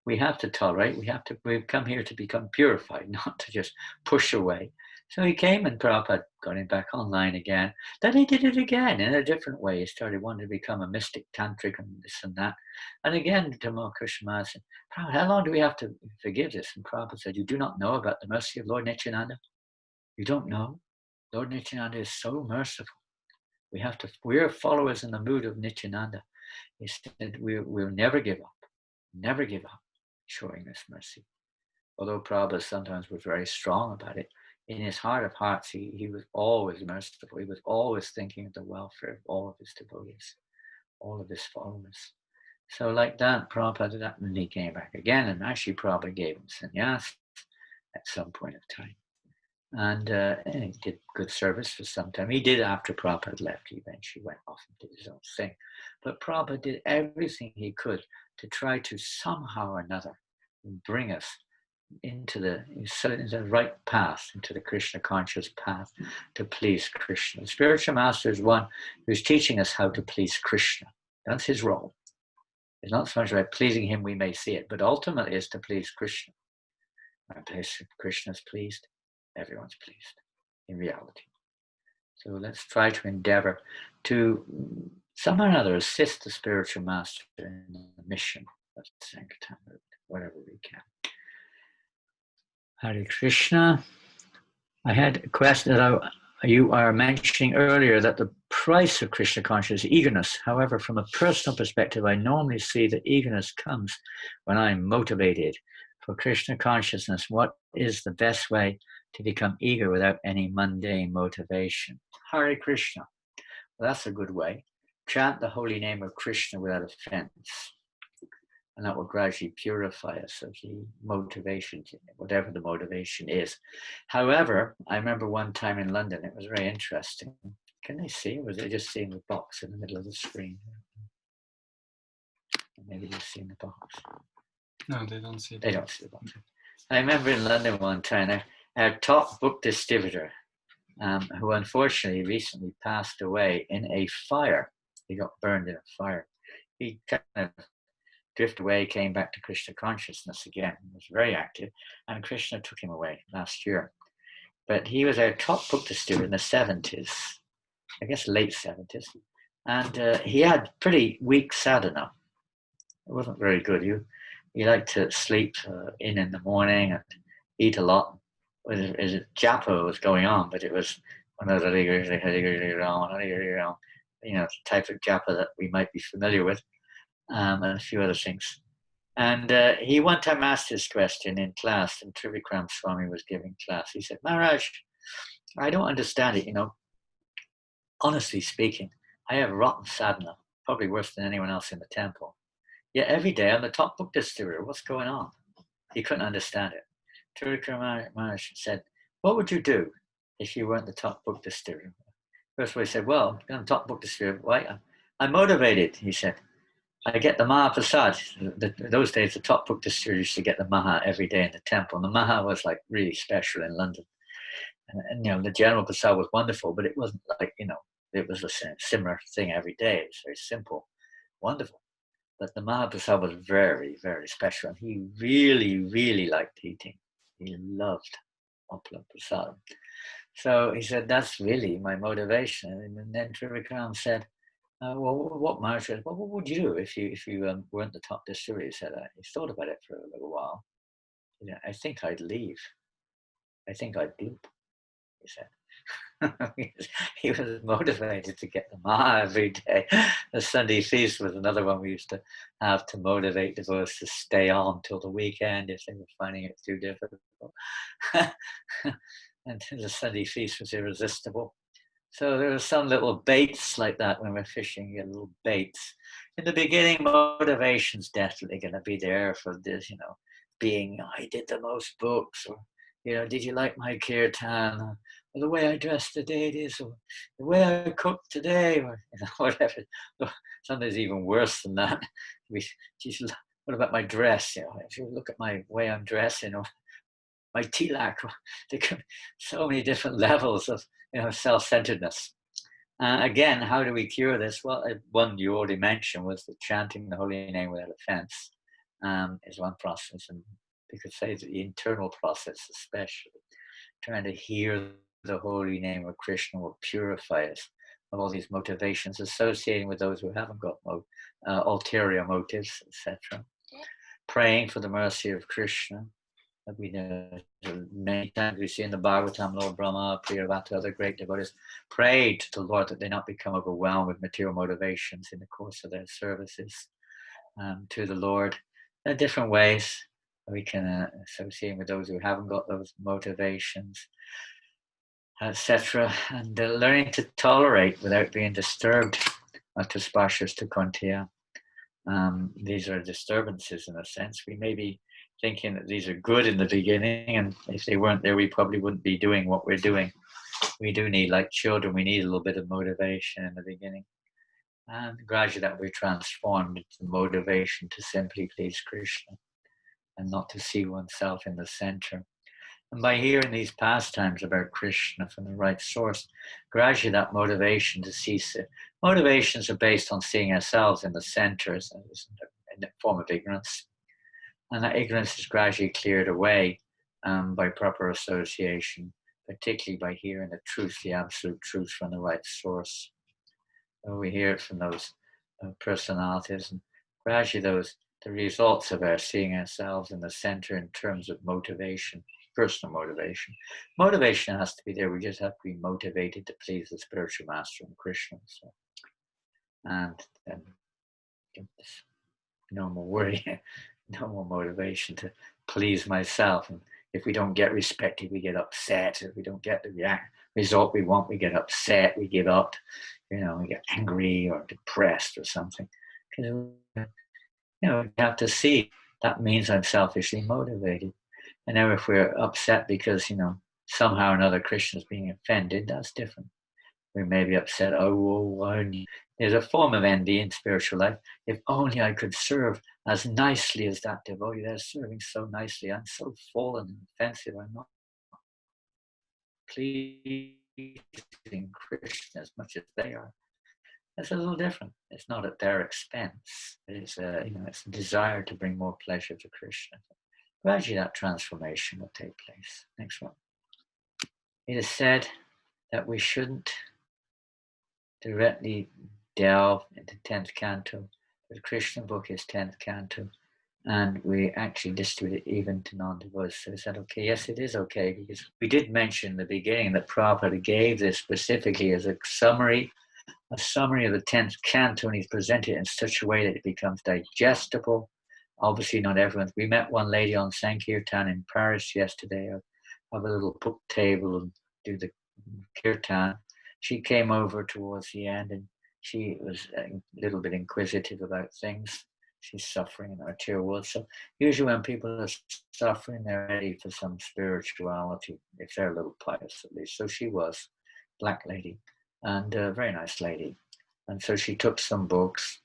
we have to tolerate. We've come here to become purified, not to just push away. So he came, and Prabhupada got him back online again. Then he did it again in a different way. He started wanting to become a mystic tantric and this and that. And again, Tamal Krishna said, Prabhupada, how long do we have to forgive this? And Prabhupada said, you do not know about the mercy of Lord Nityananda? You don't know? Lord Nityananda is so merciful. We are followers in the mood of Nityananda. He said, we'll never give up showing this mercy. Although Prabhupada sometimes was very strong about it, in his heart of hearts, he was always merciful. He was always thinking of the welfare of all of his devotees, all of his followers. So like that, Prabhupada did that, and he came back again, and actually Prabhupada gave him sannyas at some point of time. And he did good service for some time. He did after Prabhupada left. He eventually went off and did his own thing. But Prabhupada did everything he could to try to somehow or another bring us into the right path, into the Krishna conscious path to please Krishna. The spiritual master is one who's teaching us how to please Krishna. That's his role. It's not so much about pleasing him, we may see it, but ultimately it's to please Krishna. When Krishna is pleased, everyone's pleased in reality. So let's try to endeavor to somehow or another assist the spiritual master in the mission of Sankirtan, whatever we can. Hare Krishna. I had a question that you are mentioning earlier that the price of Krishna consciousness is eagerness. However, from a personal perspective, I normally see that eagerness comes when I'm motivated for Krishna consciousness. What is the best way to become eager without any mundane motivation? Hare Krishna. Well, that's a good way. Chant the holy name of Krishna without offense. And that will gradually purify us of the motivation, whatever the motivation is. However, I remember one time in London, it was very interesting. Can they see? Or was they just seeing the box in the middle of the screen? Maybe they've seen the box. No, they don't see. They don't see the box. I remember in London one time, our top book distributor, who unfortunately recently passed away in a fire. He got burned in a fire. He kind of drifted away, came back to Krishna consciousness again. He was very active, and Krishna took him away last year. But he was our top book distributor in the 70s, I guess late 70s. And he had pretty weak sadhana. It wasn't very good. He liked to sleep in the morning and eat a lot. His japa was going on, but it was one of the type of japa that we might be familiar with, and a few other things. And he one time asked his question in class, and Trivikram Swami was giving class. He said, Maharaj, I don't understand it, Honestly speaking, I have rotten sadhana, probably worse than anyone else in the temple. Yet every day I'm the top book distributor. What's going on? He couldn't understand it. Trivikram Maharaj said, what would you do if you weren't the top book distributor? First of all, he said, well, I'm the top book distributor. Why? I'm motivated, he said. I get the Maha Prasad. Those days, the top book distributor used to get the Maha every day in the temple. And the Maha was like really special in London. And the general Prasad was wonderful, but it wasn't like, it was a similar thing every day. It was very simple, wonderful. But the Maha Prasad was very, very special. And he really, really liked eating. He loved opulent Prasad. So he said, that's really my motivation. And then Trivikram said, well, what Maharaja said, well, what would you do if you weren't the top distillery? He said, he thought about it for a little while. You know, I think I'd leave. I think I'd bloop, he said. He was motivated to get the Maha every day. The Sunday feast was another one we used to have to motivate devotees to stay on till the weekend if they were finding it too difficult. And the Sunday feast was irresistible. So there were some little baits like that when we're fishing, you get little baits. In the beginning, motivation's definitely going to be there for this, being, I did the most books, or, did you like my kirtan, or the way I dressed today, or the way I cooked today, or whatever. Sometimes even worse than that. What about my dress? If you look at my way I'm dressed, my tilak, there could be so many different levels of self-centeredness. Again, how do we cure this? Well, one you already mentioned was that chanting the holy name without offense is one process, and we could say that the internal process, especially trying to hear the holy name of Krishna, will purify us of all these motivations associating with those who haven't got ulterior motives, etc. Praying for the mercy of Krishna. We know many times we see in the Bhagavatam, Lord Brahma, Priyavata, other great devotees pray to the Lord that they not become overwhelmed with material motivations in the course of their services to the Lord. There are different ways we can associate with those who haven't got those motivations, etc. And learning to tolerate without being disturbed. Ataspashas to Kuntiya. These are disturbances in a sense. We may be thinking that these are good in the beginning, and if they weren't there, we probably wouldn't be doing what we're doing. We do need, like children, we need a little bit of motivation in the beginning. And gradually that we're transformed into motivation to simply please Krishna and not to see oneself in the center. And by hearing these pastimes about Krishna from the right source, gradually that motivation to cease it. Motivations are based on seeing ourselves in the center as a form of ignorance. And that ignorance is gradually cleared away by proper association, particularly by hearing the truth, the absolute truth from the right source. So we hear it from those personalities, and gradually the results of our seeing ourselves in the center in terms of motivation, personal motivation. Motivation has to be there. We just have to be motivated to please the spiritual master and Krishna. So, and then no more worry, no more motivation to please myself. And if we don't get respected, we get upset. If we don't get the result we want, we get upset, we give up, we get angry or depressed or something. Because, we have to see that means I'm selfishly motivated. And now if we're upset because, somehow or another Krishna's being offended, that's different. We may be upset, there's a form of envy in spiritual life. If only I could serve as nicely as that devotee, they're serving so nicely. I'm so fallen and offensive. I'm not pleasing Krishna as much as they are. That's a little different. It's not at their expense. It's it's a desire to bring more pleasure to Krishna. Gradually that transformation will take place. Next one. It is said that we shouldn't directly delve into 10th canto. The Krishna book is 10th canto, and we actually distribute it even to non-devotees. So we said, okay, yes, it is okay, because we did mention in the beginning that Prabhupada gave this specifically as a summary of the 10th canto, and he's presented it in such a way that it becomes digestible. Obviously, not everyone. We met one lady on Sankirtan in Paris yesterday. I have a little book table and do the kirtan. She came over towards the end, and she was a little bit inquisitive about things. She's suffering in her arterial world. So usually when people are suffering, they're ready for some spirituality, if they're a little pious at least. So she was, black lady, and a very nice lady. And so she took some books,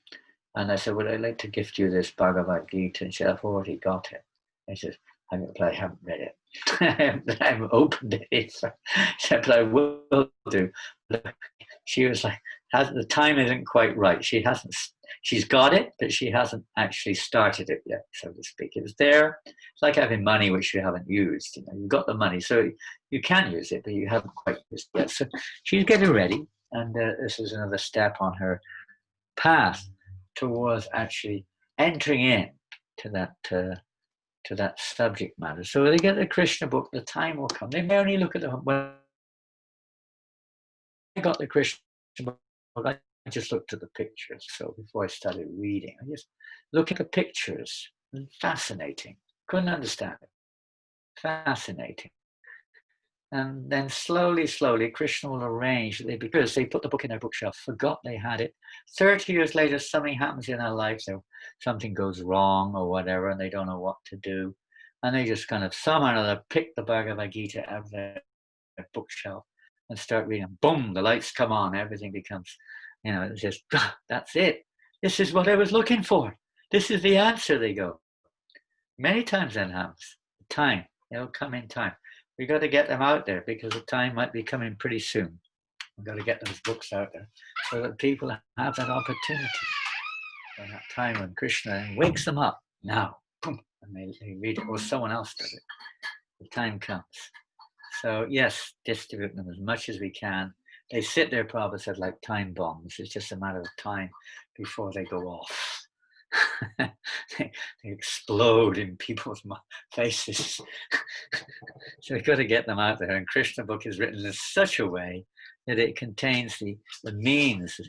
and I said, well, I'd like to gift you this Bhagavad Gita. And she said, I've already got it. I said, I haven't read it. I haven't opened it. She said, but I will do. She was like, the time isn't quite right. She's got it, but she hasn't actually started it yet, so to speak. It was there. It's like having money which you haven't used. You've got the money, so you can use it, but you haven't quite used it yet. So she's getting ready, and this is another step on her path towards actually entering in to that subject matter. So when they get the Krishna book, the time will come. They may only look at the when I got the Krishna book, I just looked at the pictures. So before I started reading, I just looked at the pictures. Fascinating. Couldn't understand it. Fascinating. And then slowly, Krishna will arrange, because they put the book in their bookshelf, forgot they had it. 30 years later, something happens in their life, so something goes wrong or whatever, and they don't know what to do. And they just kind of somehow or another pick the Bhagavad Gita out of their bookshelf and start reading. Boom, the lights come on, everything becomes, it's just, that's it. This is what I was looking for. This is the answer, they go. Many times that happens. Time, it'll come in time. We got to get them out there because the time might be coming pretty soon. We've got to get those books out there so that people have that opportunity. And that time when Krishna wakes them up now, boom, and they read it, or someone else does it. The time comes. So yes, distribute them as much as we can. They sit there, Prabhupada said, like time bombs. It's just a matter of time before they go off. they explode in people's faces. So we've got to get them out there. And Krishna book is written in such a way that it contains the means,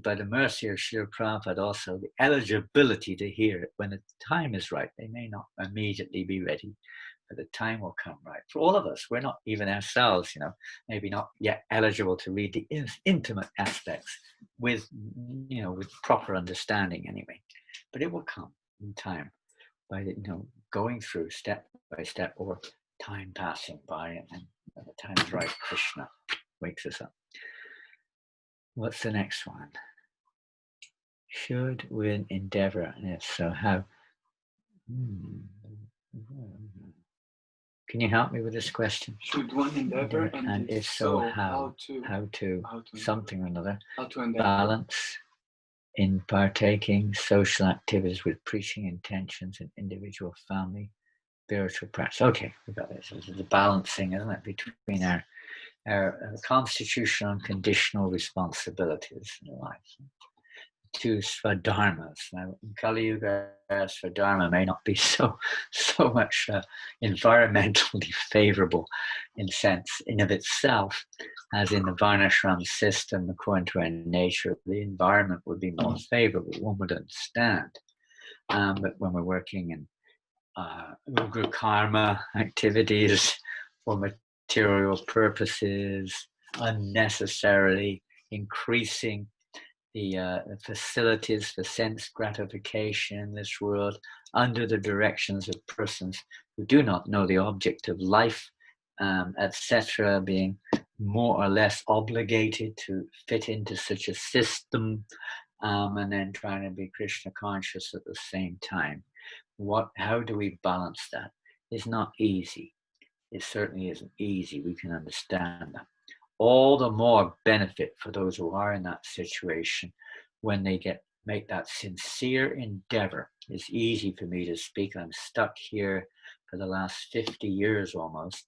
by the mercy of Srila Prabhupada, also the eligibility to hear it when the time is right. They may not immediately be ready, but the time will come right. For all of us, we're not even ourselves, maybe not yet eligible to read the intimate aspects with proper understanding anyway. But it will come in time by going through step by step, or time passing by, and when the time is right, Krishna wakes us up. What's the next one? Should we endeavor, and if so, how? Can you help me with this question? Should one endeavor, and if so, how to something or another, balance in partaking social activities with preaching intentions and individual family spiritual practice. Okay, we got this. This is the balancing, isn't it, between our constitutional and conditional responsibilities in life. Two Svadharmas. Now, in Kali Yuga, Svadharma may not be so much environmentally favorable in sense in of itself, as in the Varnashram system, according to our nature, the environment would be more favorable. One would understand. But when we're working in Ugra karma activities for material purposes, unnecessarily increasing the facilities for sense gratification in this world under the directions of persons who do not know the object of life, etc., being more or less obligated to fit into such a system, and then trying to be Krishna conscious at the same time. How do we balance that? It's not easy. It certainly isn't easy. We can understand that. All the more benefit for those who are in that situation when they make that sincere endeavor. It's easy for me to speak. I'm stuck here for the last 50 years almost,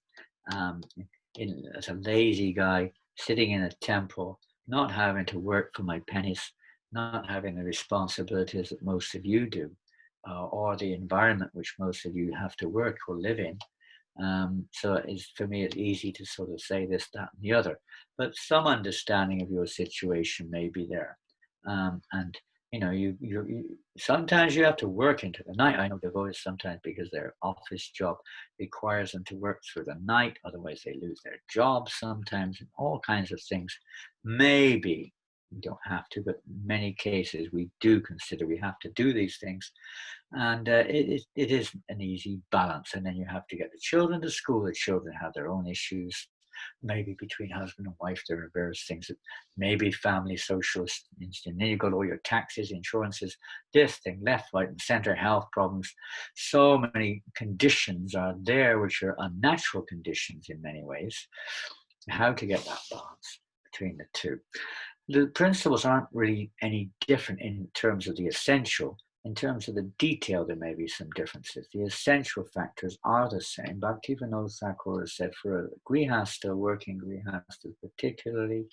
as a lazy guy sitting in a temple, not having to work for my pennies, not having the responsibilities that most of you do, or the environment which most of you have to work or live in. So for me, it's easy to sort of say this, that, and the other. But some understanding of your situation may be there. And you sometimes you have to work into the night. I know devotees sometimes, because their office job requires them to work through the night, otherwise they lose their job sometimes, and all kinds of things. Maybe we don't have to, but in many cases we do consider we have to do these things. And it is an easy balance. And then you have to get the children to school. The children have their own issues, maybe between husband and wife. There are various things that maybe family, social, and then you've got all your taxes, insurances, this thing, left, right, and center, health problems. So many conditions are there which are unnatural conditions in many ways. How to get that balance between the two. The principles aren't really any different in terms of the essential. In terms of the detail, there may be some differences. The essential factors are the same. Bhaktivinoda Thakur said for a grihasta, working grihasta particularly,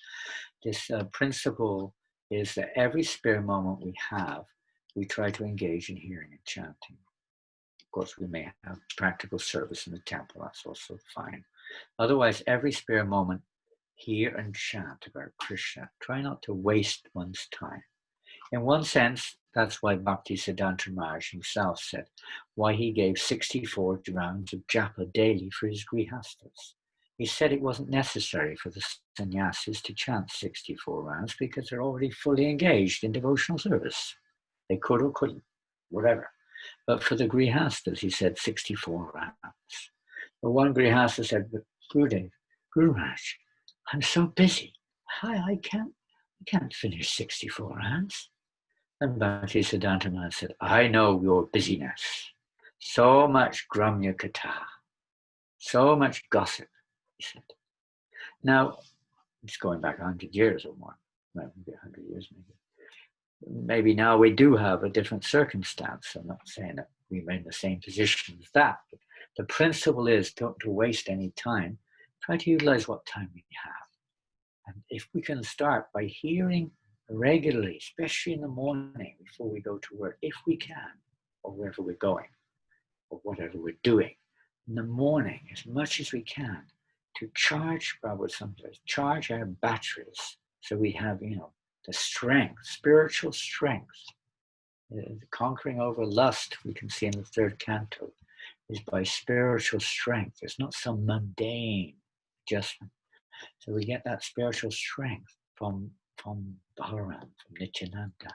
this principle is that every spare moment we have, we try to engage in hearing and chanting. Of course, we may have practical service in the temple, that's also fine. Otherwise, every spare moment, hear and chant about Krishna. Try not to waste one's time. In one sense, that's why Bhaktisiddhanta Maharaj himself said why he gave 64 rounds of japa daily for his grihastas. He said it wasn't necessary for the sannyasis to chant 64 rounds because they're already fully engaged in devotional service. They could or couldn't, whatever. But for the grihastas, he said 64 rounds. But one grihasta said, but Gurudev, Guru Maharaj, I'm so busy. I can't finish 64 rounds. And Bhaktisiddhanta Maharaj said, I know your busyness. So much gramya katha, so much gossip, he said. Now, it's going back 100 years or more, well, maybe 100 years maybe. Maybe now we do have a different circumstance. I'm not saying that we're in the same position as that, but the principle is don't to waste any time. Try to utilize what time we have. And if we can start by hearing regularly, especially in the morning before we go to work, if we can, or wherever we're going, or whatever we're doing, in the morning, as much as we can, to charge, Prabhupada sometimes, charge our batteries so we have, the strength, spiritual strength. The conquering over lust, we can see in the third canto, is by spiritual strength. It's not some mundane adjustment. So we get that spiritual strength from Balaram, from Nityananda.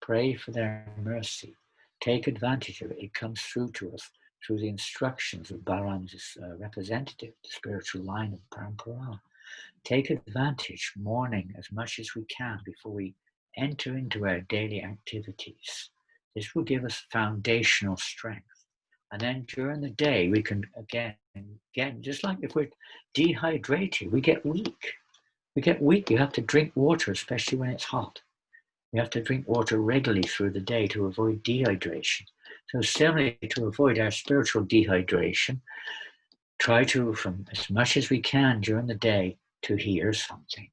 Pray for their mercy. Take advantage of it. It comes through to us through the instructions of Balaram's representative, the spiritual line of Parampara. Take advantage morning as much as we can before we enter into our daily activities. This will give us foundational strength. And then during the day, we can again, just like if we're dehydrated, we get weak. We get weak. You have to drink water, especially when it's hot. You have to drink water regularly through the day to avoid dehydration. So similarly, to avoid our spiritual dehydration, try to, from as much as we can during the day, to hear something.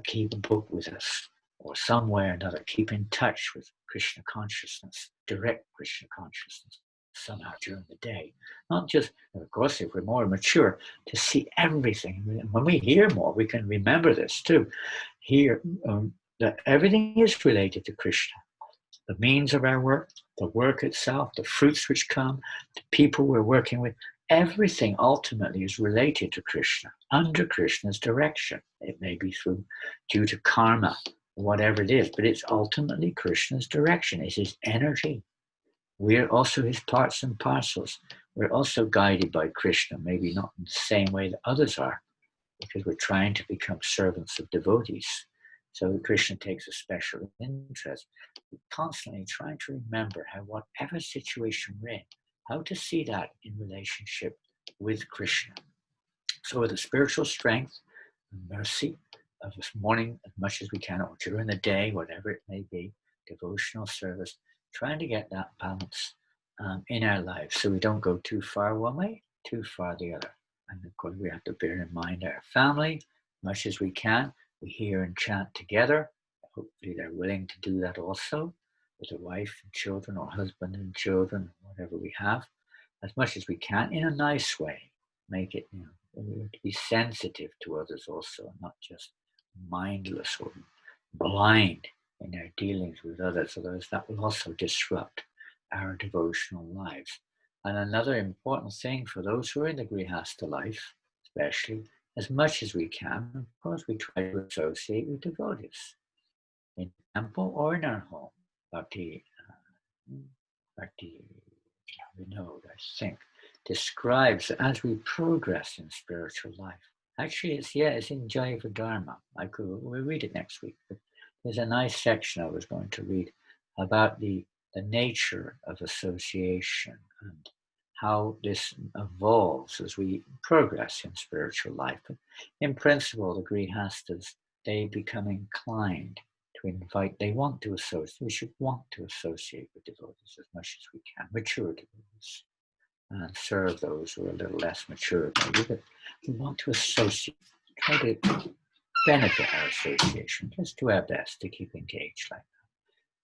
Keep a book with us, or some way or another, keep in touch with Krishna consciousness, direct Krishna consciousness, somehow during the day. Not just, of course, if we're more mature, to see everything. When we hear more, we can remember this too. Hear that everything is related to Krishna. The means of our work, the work itself, the fruits which come, the people we're working with, everything ultimately is related to Krishna, under Krishna's direction. It may be due to karma, whatever it is, but it's ultimately Krishna's direction. It's his energy. We're also his parts and parcels. We're also guided by Krishna, maybe not in the same way that others are, because we're trying to become servants of devotees. So Krishna takes a special interest. We're constantly trying to remember how, whatever situation we're in, how to see that in relationship with Krishna. So with the spiritual strength and mercy of this morning, as much as we can, or during the day, whatever it may be, devotional service, trying to get that balance in our lives so we don't go too far one way, too far the other. And of course, we have to bear in mind our family, as much as we can. We hear and chant together. Hopefully they're willing to do that also with a wife and children, or husband and children, whatever we have, as much as we can, in a nice way. Make it, we have to be sensitive to others also, not just mindless or blind in our dealings with others. Otherwise, that will also disrupt our devotional lives. And another important thing for those who are in the Grihastha life, especially, as much as we can, of course, we try to associate with devotees in the temple or in our home. Bhakti Vinod, I think, describes as we progress in spiritual life. Actually, it's in Jaiva Dharma. We'll read it next week. But there's a nice section I was going to read about the nature of association and how this evolves as we progress in spiritual life. But in principle, the Grihastas, they become inclined to invite, they want to associate, we should want to associate with devotees as much as we can, mature devotees, and serve those who are a little less mature maybe, but we want to associate, try to benefit our association, just do our best to keep engaged like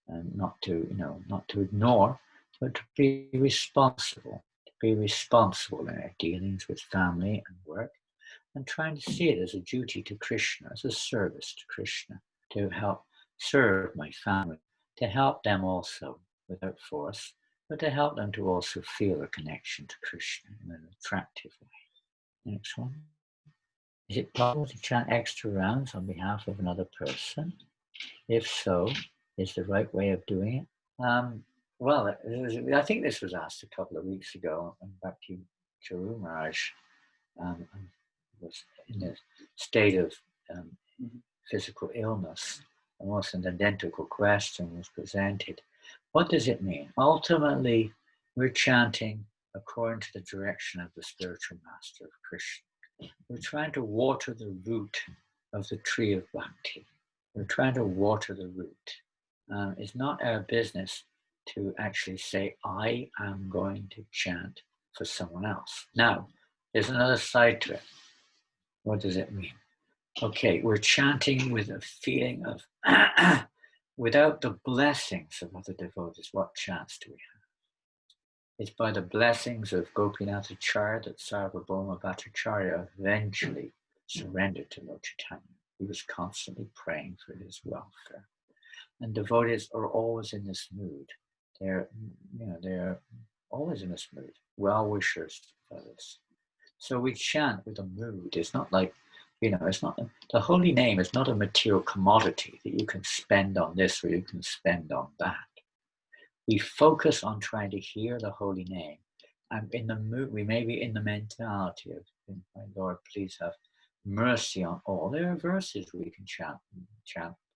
that, and not to, not to ignore, but to be responsible, in our dealings with family and work, and trying to see it as a duty to Krishna, as a service to Krishna, to help serve my family, to help them also without force, but to help them to also feel a connection to Krishna in an attractive way. Next one. Is it possible to chant extra rounds on behalf of another person? If so, is the right way of doing it? Well, I think this was asked a couple of weeks ago, and back to Charu Maharaj was in a state of physical illness. Almost an identical question was presented. What does it mean? Ultimately, we're chanting according to the direction of the spiritual master of Krishna. We're trying to water the root of the tree of bhakti. We're trying to water the root. It's not our business to actually say, I am going to chant for someone else. Now, there's another side to it. What does it mean? Okay, we're chanting with a feeling of, without the blessings of other devotees, what chance do we have? It's by the blessings of Gopinath Acharya that Sarvabhauma Bhattacharya eventually surrendered to Lord Chaitanya. He was constantly praying for his welfare. And devotees are always in this mood. They're always in this mood. Well-wishers for others. So we chant with a mood. It's not like, it's not, the holy name is not a material commodity that you can spend on this or you can spend on that. We focus on trying to hear the holy name. And in the mood, we may be in the mentality of, my Lord, please have mercy on all. There are verses we can chant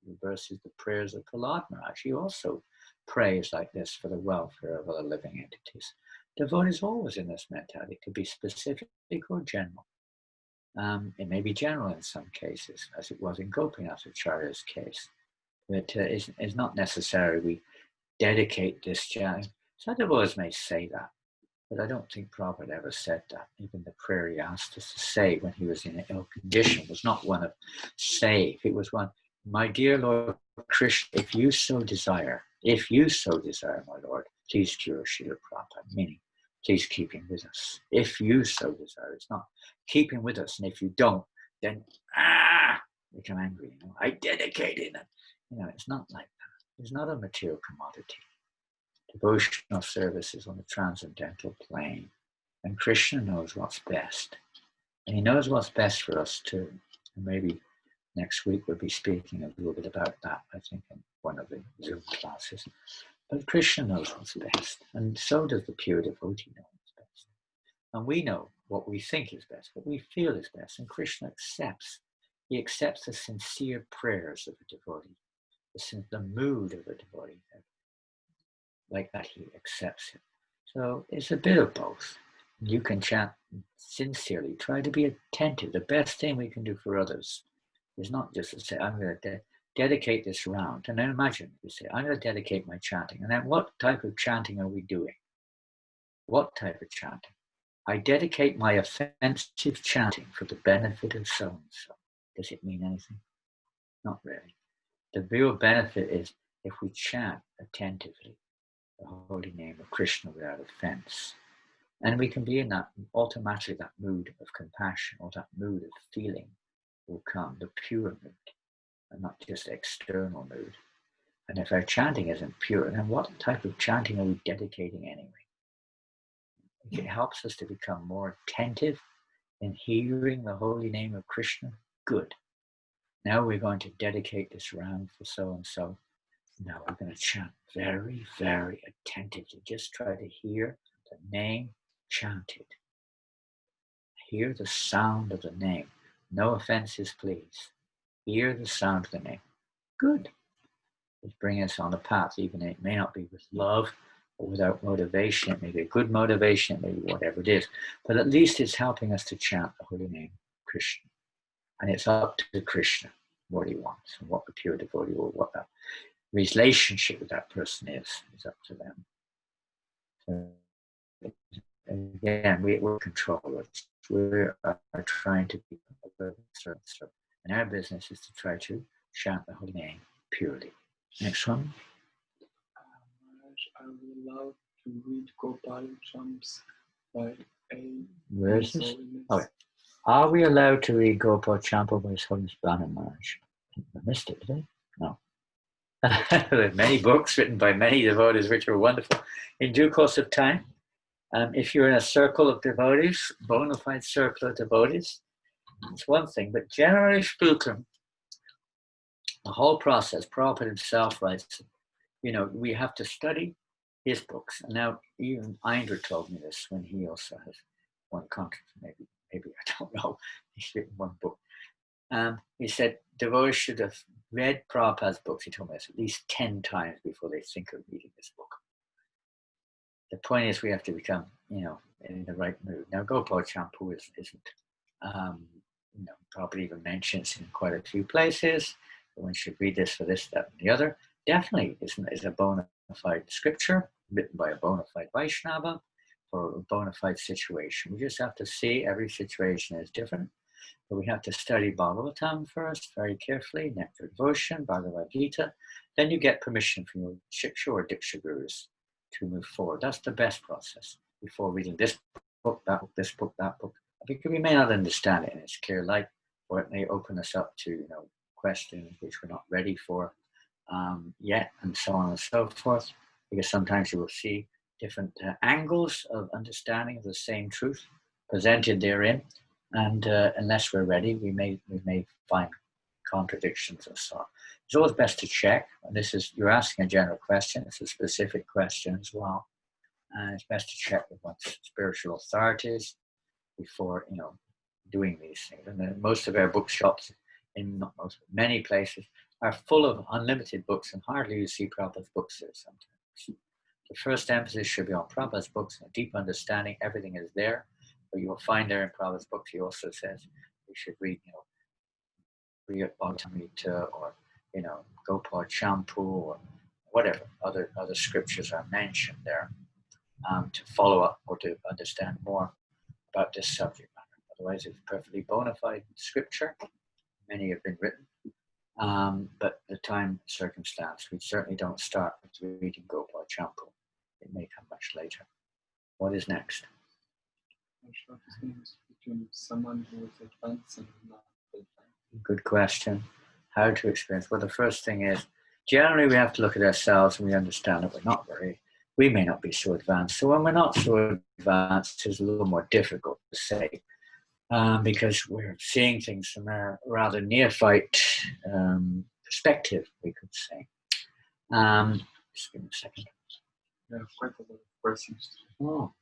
the verses, the prayers of Prahlad Maharaj. He also prays like this for the welfare of other living entities. Devotees always in this mentality. It could be specific or general. It may be general in some cases, as it was in Gopinath Acharya's case. But it's not necessary we dedicate this chant. Some devotees may say that, but I don't think Prabhupada ever said that. Even the prayer he asked us to say when he was in an ill condition was not one of save. It was one, my dear Lord Krishna, if you so desire, my Lord, please cure Srila Prabhupada, meaning, please keep him with us. If you so desire, it's not keep him with us, and if you don't, then become angry. I dedicated it. It's not like that. It's not a material commodity. Devotional service is on the transcendental plane, and Krishna knows what's best. And he knows what's best for us too. And maybe next week we'll be speaking a little bit about that, I think, in one of the Zoom classes. But Krishna knows what's best, and so does the pure devotee know what's best. And we know what we think is best, what we feel is best, and Krishna accepts. He accepts the sincere prayers of a devotee, the mood of a devotee. Like that, he accepts it. So it's a bit of both. You can chant sincerely, try to be attentive. The best thing we can do for others is not just to say, I'm going to dedicate this round. And then imagine, you say, I'm going to dedicate my chanting. And then what type of chanting are we doing? What type of chanting? I dedicate my offensive chanting for the benefit of so-and-so. Does it mean anything? Not really. The real benefit is if we chant attentively the holy name of Krishna without offense. And we can be in that, automatically that mood of compassion or that mood of feeling will come, the pure mood, and not just external mood. And if our chanting isn't pure, then what type of chanting are we dedicating anyway? If it helps us to become more attentive in hearing the holy name of Krishna, good. Now we're going to dedicate this round for so-and-so. Now we're going to chant very, very attentively. Just try to hear the name chanted. Hear the sound of the name. No offenses, please. Hear the sound of the name. Good. It's bringing us on the path, even it may not be with love or without motivation. It may be a good motivation, it may be whatever it is. But at least it's helping us to chant the holy name of Krishna. And it's up to Krishna what he wants and what the pure devotee or what that relationship with that person is up to them. So again, we're controllers. We are trying to be a servant, And our business is to try to chant the holy name purely. Next one. Are we allowed to read Gopal Chants by a Where is this? Oh, yeah. Are we allowed to read Gopal Champa by His Holiness Brahma Maharaj? I missed it, did I? No. There are many books written by many devotees which are wonderful. In due course of time, if you're in a circle of devotees, bona fide circle of devotees, it's one thing, but generally speaking, the whole process, Prabhupada himself writes, we have to study his books. And now even Inder told me this when he also has one contract, maybe I don't know, he's written one book. He said devotees should have read Prabhupada's books, he told me this, at least 10 times before they think of reading this book. The point is we have to become, in the right mood. Now Gopal Champu isn't, Prabhupada even mentions in quite a few places, but one should read this for this, that, and the other. Definitely is a bona fide scripture written by a bona fide Vaishnava for a bona fide situation. We just have to see every situation is different. But we have to study Bhagavatam first, very carefully, Nectar Devotion, Bhagavad Gita. Then you get permission from your Shiksha or Diksha gurus to move forward. That's the best process before reading this book, that book, this book, that book. Because we may not understand it in its clear light, or it may open us up to questions which we're not ready for yet, and so on and so forth. Because sometimes you will see different angles of understanding of the same truth presented therein. And unless we're ready, we may find contradictions and so on. It's always best to check. And you're asking a general question. It's a specific question as well. And it's best to check with one's spiritual authorities before doing these things. And most of our bookshops, many places, are full of unlimited books, and hardly you see Prabhupada's books there sometimes. The first emphasis should be on Prabhupada's books and a deep understanding. Everything is there. But you will find there in Prabhupada's books, he also says we should read, Bhagavatamrita or, Gopal Champu or whatever other scriptures are mentioned there to follow up or to understand more about this subject matter. Otherwise, it's perfectly bona fide scripture. Many have been written. But the time circumstance, we certainly don't start with reading Gopal Champu. It may come much later. What is next? Between someone who is advanced and not advanced. Good question. How to experience? Well, the first thing is, generally we have to look at ourselves and we understand that we may not be so advanced. So when we're not so advanced, it's a little more difficult to say because we're seeing things from a rather neophyte perspective, we could say. Just give me a second. Yeah, quite a lot of questions. Oh.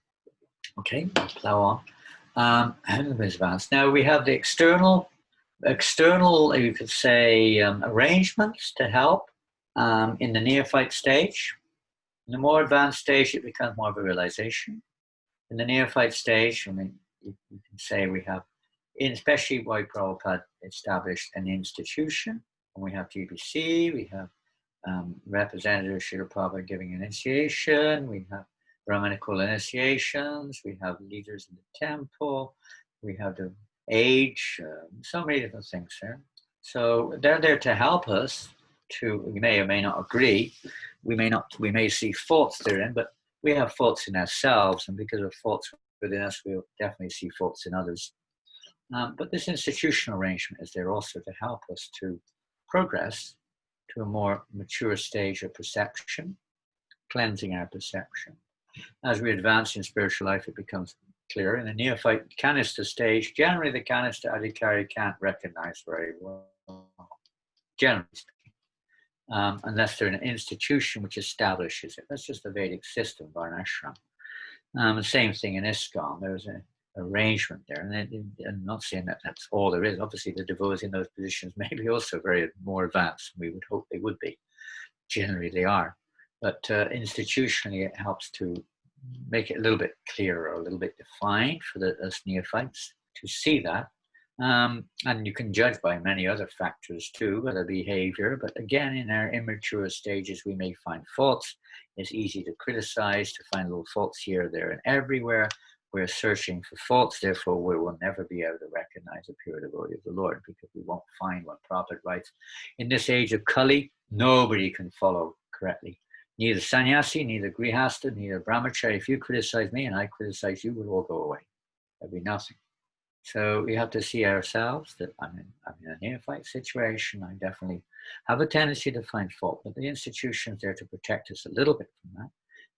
Okay, plow on. Advanced. Now we have the external, you could say, arrangements to help in the neophyte stage. In the more advanced stage, it becomes more of a realization. In the neophyte stage, you can say we have, especially why Prabhupada established an institution, and we have GBC, we have representative Srila Prabhupada giving initiation, we have Brahmanical initiations, we have leaders in the temple, we have the age, so many different things there. So they're there to help us we may or may not agree, we may see faults therein, but we have faults in ourselves, and because of faults within us, we'll definitely see faults in others. But this institutional arrangement is there also to help us to progress to a more mature stage of perception, cleansing our perception. As we advance in spiritual life, it becomes clearer. In the neophyte canista stage, generally the canista adhikari can't recognize very well, generally speaking, unless they're in an institution which establishes it. That's just the Vedic system, Varnashram. The same thing in ISKCON. There's an arrangement there. And I'm not saying that that's all there is. Obviously, the devotees in those positions may be also very more advanced than we would hope they would be. Generally, they are. But institutionally, it helps to make it a little bit clearer, a little bit defined for us neophytes to see that. And you can judge by many other factors too, whether behavior, but again, in our immature stages, we may find faults. It's easy to criticize, to find little faults here, there, and everywhere. we're searching for faults, therefore we will never be able to recognize a pure devotee of the Lord, because we won't find what Prabhupada writes. In this age of Kali, nobody can follow correctly. Neither sannyasi, neither grihasta, neither brahmachari. If you criticize me and I criticize you, we'll all go away. There'll be nothing. So we have to see ourselves that I'm in a neophyte situation. I definitely have a tendency to find fault, but the institution is there to protect us a little bit from that.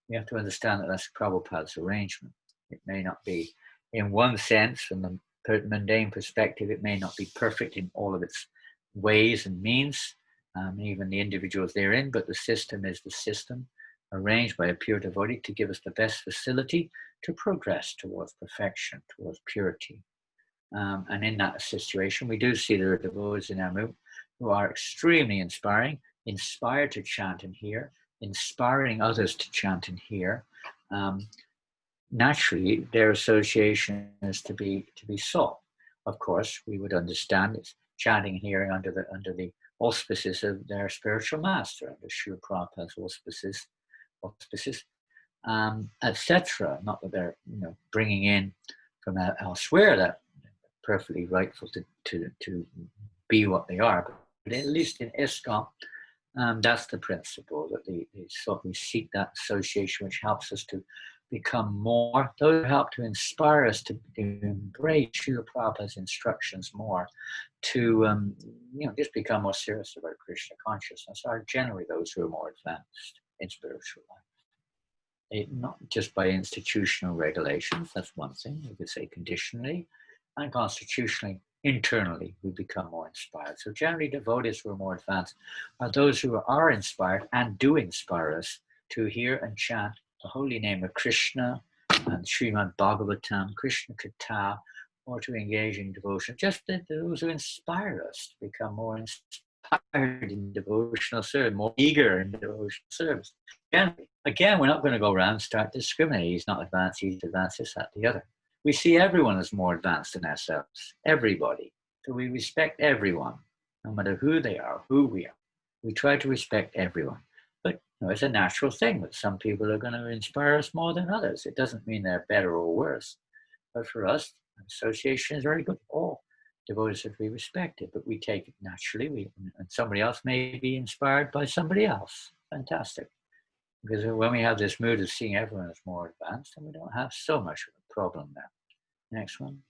We have to understand that that's Prabhupada's arrangement. It may not be, in one sense, from the mundane perspective, it may not be perfect in all of its ways and means, even the individuals therein, but the system is the system arranged by a pure devotee to give us the best facility to progress towards perfection, towards purity. And in that situation, we do see there are devotees in our movement who are extremely inspiring, inspired to chant and hear, inspiring others to chant and hear. Naturally, their association is to be sought. Of course, we would understand it's chanting and hearing under the auspices of their spiritual master, under Srila Prabhupada's auspices, etc. Not that they're bringing in from elsewhere that perfectly rightful to be what they are, but at least in ISKCON, that's the principle, that we seek that association which helps us to become more, those who help to inspire us to embrace Srila Prabhupada's instructions more, to just become more serious about Krishna consciousness, are generally those who are more advanced in spiritual life. Not just by institutional regulations, that's one thing, we could say conditionally, and constitutionally, internally, we become more inspired. So generally, devotees who are more advanced are those who are inspired and do inspire us to hear and chant the holy name of Krishna and Srimad Bhagavatam, Krishna Katha, or to engage in devotion. Just those who inspire us to become more inspired in devotional service, more eager in devotional service. Again, we're not going to go around and start discriminating. He's not advanced, he's advanced, this, that, the other. We see everyone as more advanced than ourselves, everybody. So we respect everyone, no matter who they are, who we are. We try to respect everyone. But it's a natural thing that some people are going to inspire us more than others. It doesn't mean they're better or worse. But for us, association is very good. All devotees are to be respected, but we take it naturally. And somebody else may be inspired by somebody else. Fantastic. Because when we have this mood of seeing everyone as more advanced, then we don't have so much of a problem there. Next one.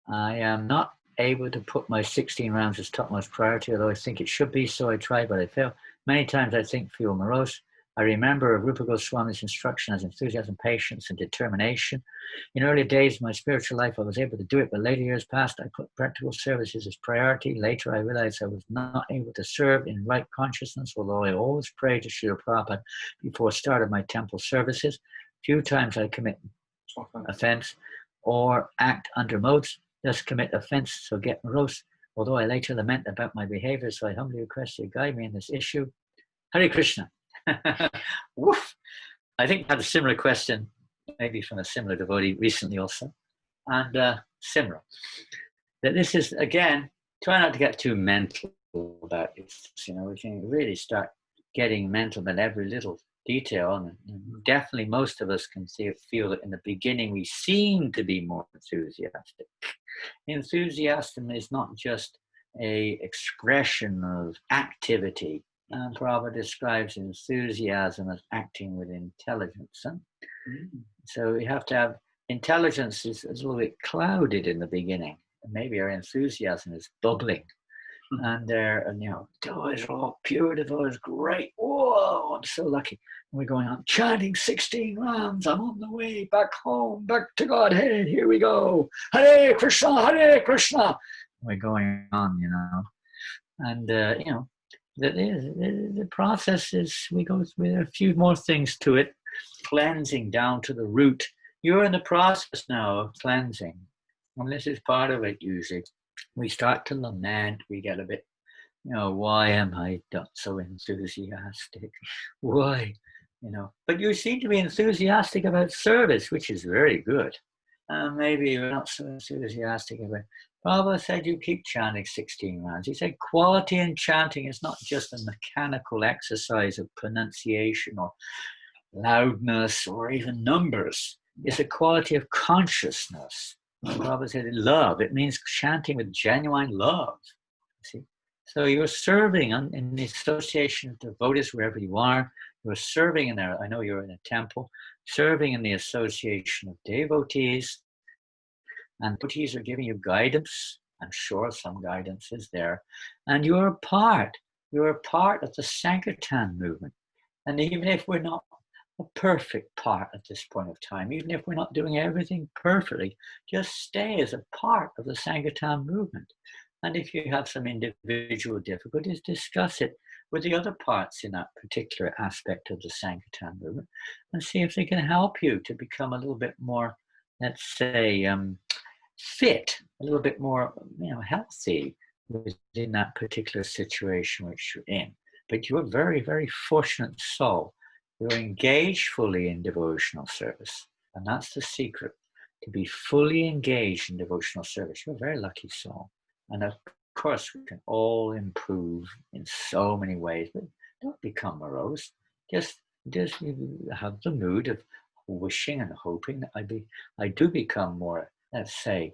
I am not able to put my 16 rounds as topmost priority, although I think it should be, so I try, but I fail. Many times I feel morose. I remember Rupa Goswami's instruction as enthusiasm, patience, and determination. In early days of my spiritual life, I was able to do it, but later years past, I put practical services as priority. Later, I realized I was not able to serve in right consciousness, although I always pray to Srila Prabhupada before start of my temple services. Few times I commit offense or act under modes, thus commit offense, so get morose. Although I later lament about my behavior, so I humbly request you to guide me in this issue. Hare Krishna. Woof. I think I had a similar question, maybe from a similar devotee recently also, and similar. That this is, again, try not to get too mental about it. We can really start getting mental about every little detail, and definitely most of us can feel that in the beginning we seem to be more enthusiastic. Enthusiasm is not just an expression of activity. Prabhupada describes enthusiasm as acting with intelligence. So we have to have intelligence is a little bit clouded in the beginning. Maybe our enthusiasm is bubbling. And devotees are all pure, devotees, great. Whoa, I'm so lucky. And we're going on chanting 16 rounds. I'm on the way back home, back to Godhead. Here we go. Hare Krishna, Hare Krishna. We're going on, And, the process is, we go with a few more things to it, cleansing down to the root. You're in the process now of cleansing. And this is part of it usually. We start to lament, we get a bit, why am I not so enthusiastic? Why? But you seem to be enthusiastic about service, which is very good. maybe you're not so enthusiastic about it. Prabhupada said you keep chanting 16 rounds. He said quality in chanting is not just a mechanical exercise of pronunciation or loudness or even numbers. It's a quality of consciousness. Prabhupada said love. It means chanting with genuine love. See? So you're serving in the association of devotees wherever you are. You're serving in there. I know you're in a temple, serving in the association of devotees. And devotees are giving you guidance. I'm sure some guidance is there. And you're a part of the Sankirtan movement. And even if we're not a perfect part at this point of time, even if we're not doing everything perfectly, just stay as a part of the Sankirtan movement. And if you have some individual difficulties, discuss it with the other parts in that particular aspect of the Sankirtan movement and see if they can help you to become a little bit more, let's say, fit, a little bit more, healthy within that particular situation which you're in. But you're a very, very fortunate soul. You're engaged fully in devotional service. And that's the secret, to be fully engaged in devotional service. You're a very lucky soul. And of course, we can all improve in so many ways, but don't become morose. Just have the mood of wishing and hoping that I do become more, let's say,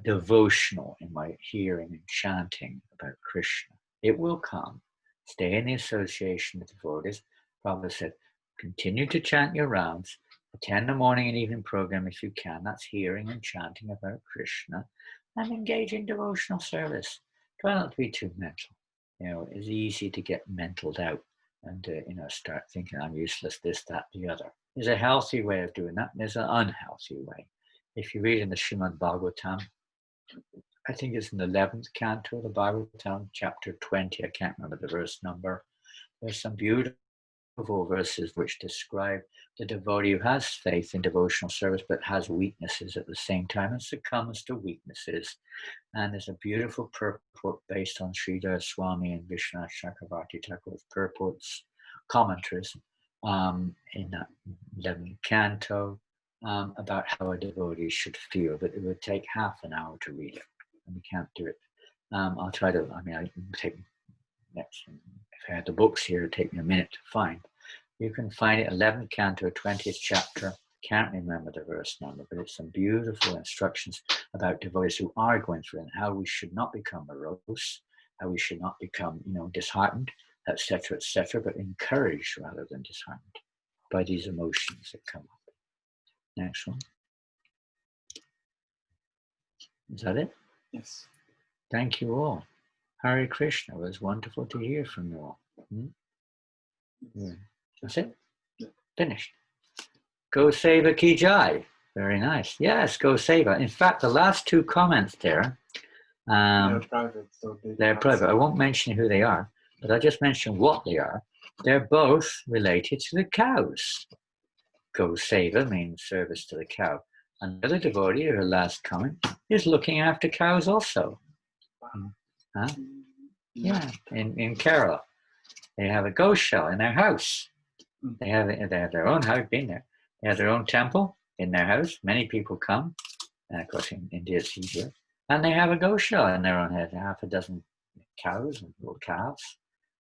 devotional in my hearing and chanting about Krishna. It will come. Stay in the association with devotees. Prabhupada said, continue to chant your rounds. Attend the morning and evening program if you can. That's hearing and chanting about Krishna. And engage in devotional service. Try not to be too mental. It's easy to get mentaled out and start thinking I'm useless, this, that, the other. There's a healthy way of doing that, and there's an unhealthy way. If you read in the Srimad Bhagavatam, I think it's in the 11th canto of the Bhagavatam, chapter 20, I can't remember the verse number. There's some beautiful verses which describe the devotee who has faith in devotional service but has weaknesses at the same time and succumbs to weaknesses. And there's a beautiful purport based on Sridhar Swami and Vishwanath Chakravarti Thakur's purports, commentaries in that 11th canto about how a devotee should feel, but it would take half an hour to read it, and we can't do it. I'll try to, I take next. If I had the books here, it'd take me a minute to find. You can find it 11th canto, 20th chapter. Can't remember the verse number, but it's some beautiful instructions about devotees who are going through it and how we should not become morose, how we should not become, disheartened, etc., but encouraged rather than disheartened by these emotions that come up. Next one. Is that it? Yes. Thank you all. Hare Krishna. It was wonderful to hear from you all. Yeah. That's it? Yeah. Finished. Go Seva Ki Jai. Very nice. Yes, Go Seva. In fact, the last two comments there, They're private, so they're private. I won't mention who they are, but I'll just mention what they are. They're both related to the cows. Go Seva means service to the cow. And the other devotee, her last comment, is looking after cows also. Wow. Huh? Yeah, in Kerala. They have a goshala in their house. They have their own house, been there. They have their own temple in their house. Many people come. And of course, in India, it's easier. And they have a goshala in their own head. Half a dozen cows and little calves.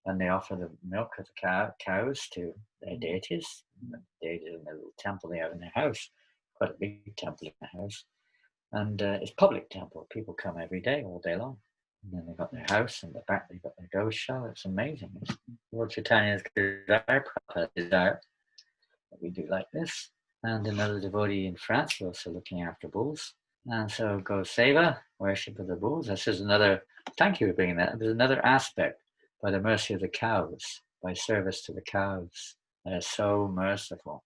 And they offer the milk of the cows to their deities. The deities in the little temple they have in their house. Quite a big temple in the house. And it's a public temple. People come every day, all day long. And then they've got their house, and the back they've got their goshala. It's amazing. It's Lord Chaitanya's desire, Prabhupada's desire, that we do like this. And another devotee in France was also looking after bulls. And so Go Seva, worship of the bulls. This is another, thank you for bringing that. There's another aspect, by the mercy of the cows, by service to the cows. They're so merciful.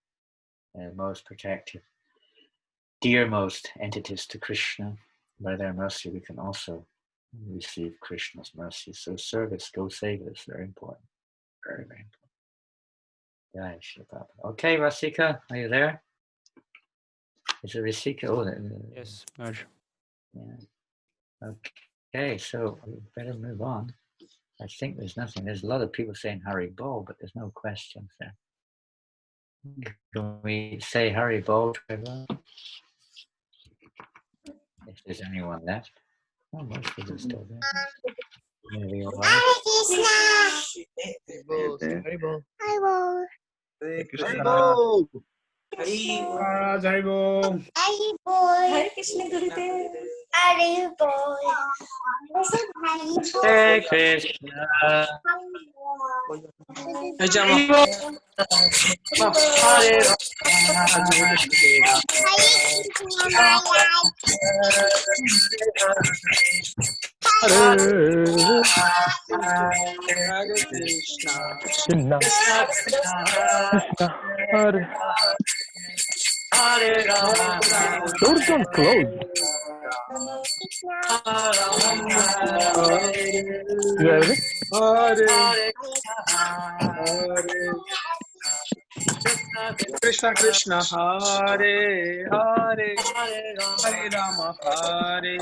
They're most protective. Dearmost entities to Krishna. By their mercy, we can also receive Krishna's mercy. So service, Go Seva is very important. Very, very important. Yeah, Srila Prabhupada. Okay, Rasika, are you there? Is it Rasika? Oh, Yes, Maharaj. Yeah. Okay, so we better move on. I think there's nothing. There's a lot of people saying Hari Bol, but there's no questions there. Can we say Hari Bol, Trevor? if there's anyone left. Oh, most of them still there. Maybe all Hare right. Krishna. Haribol. Haribol. Hare Krishna. Haribol. Maharaj Haribol. Haribol. Hare Krishna Gurudev. Haribol. Hare Krishna. Hare Hare Krishna. Krishna, Krishna, Hare. Hare Rama. Doors don't close. You got everything? Krishna Krishna Hare Hare Hare Rama Hare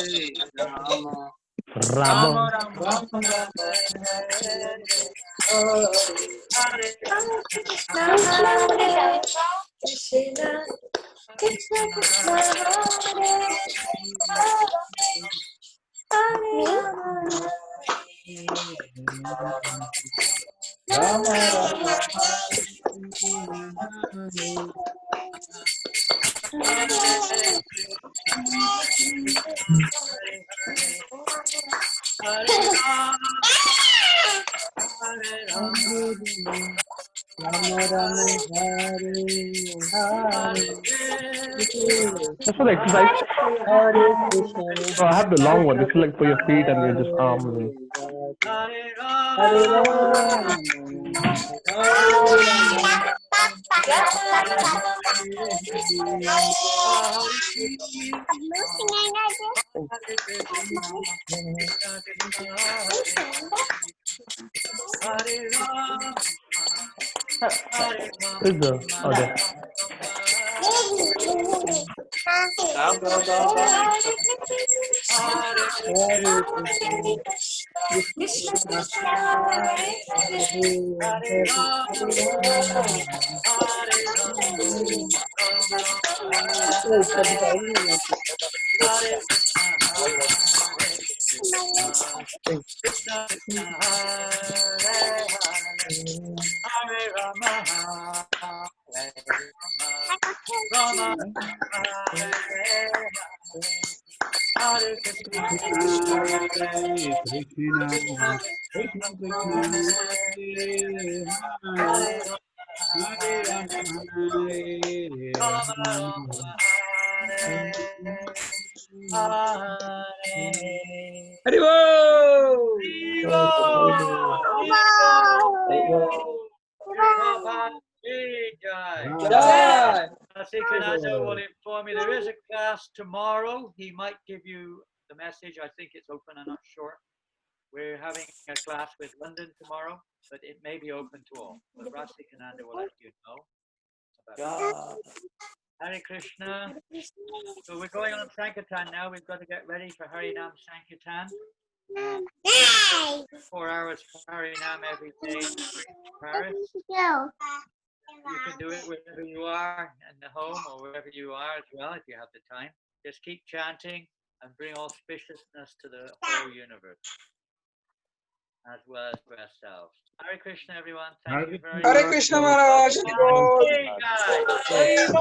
Rama Rama. Rama Krishna Krishna Krishna Hare Rama That's for the exercise. Oh, I have the long one. This is like for your feet and your just arms. And... Where's the... Oh, there. Krishna Krishna Hare Janananda will inform you there is a class tomorrow. He might give you the message. I think it's open. I'm not sure. We're having a class with London tomorrow, but it may be open to all. But Rasikananda will let you know about it. Hare Krishna. So we're going on Sankirtan now. We've got to get ready for Harinam Sankirtan. 4 hours for Harinam every day in Paris. You can do it wherever you are, in the home or wherever you are as well, if you have the time. Just keep chanting and bring auspiciousness to the whole universe, as well as for ourselves. Hare Krishna, everyone. Thank you very much. Hare Krishna Maharaj. Hey, guys.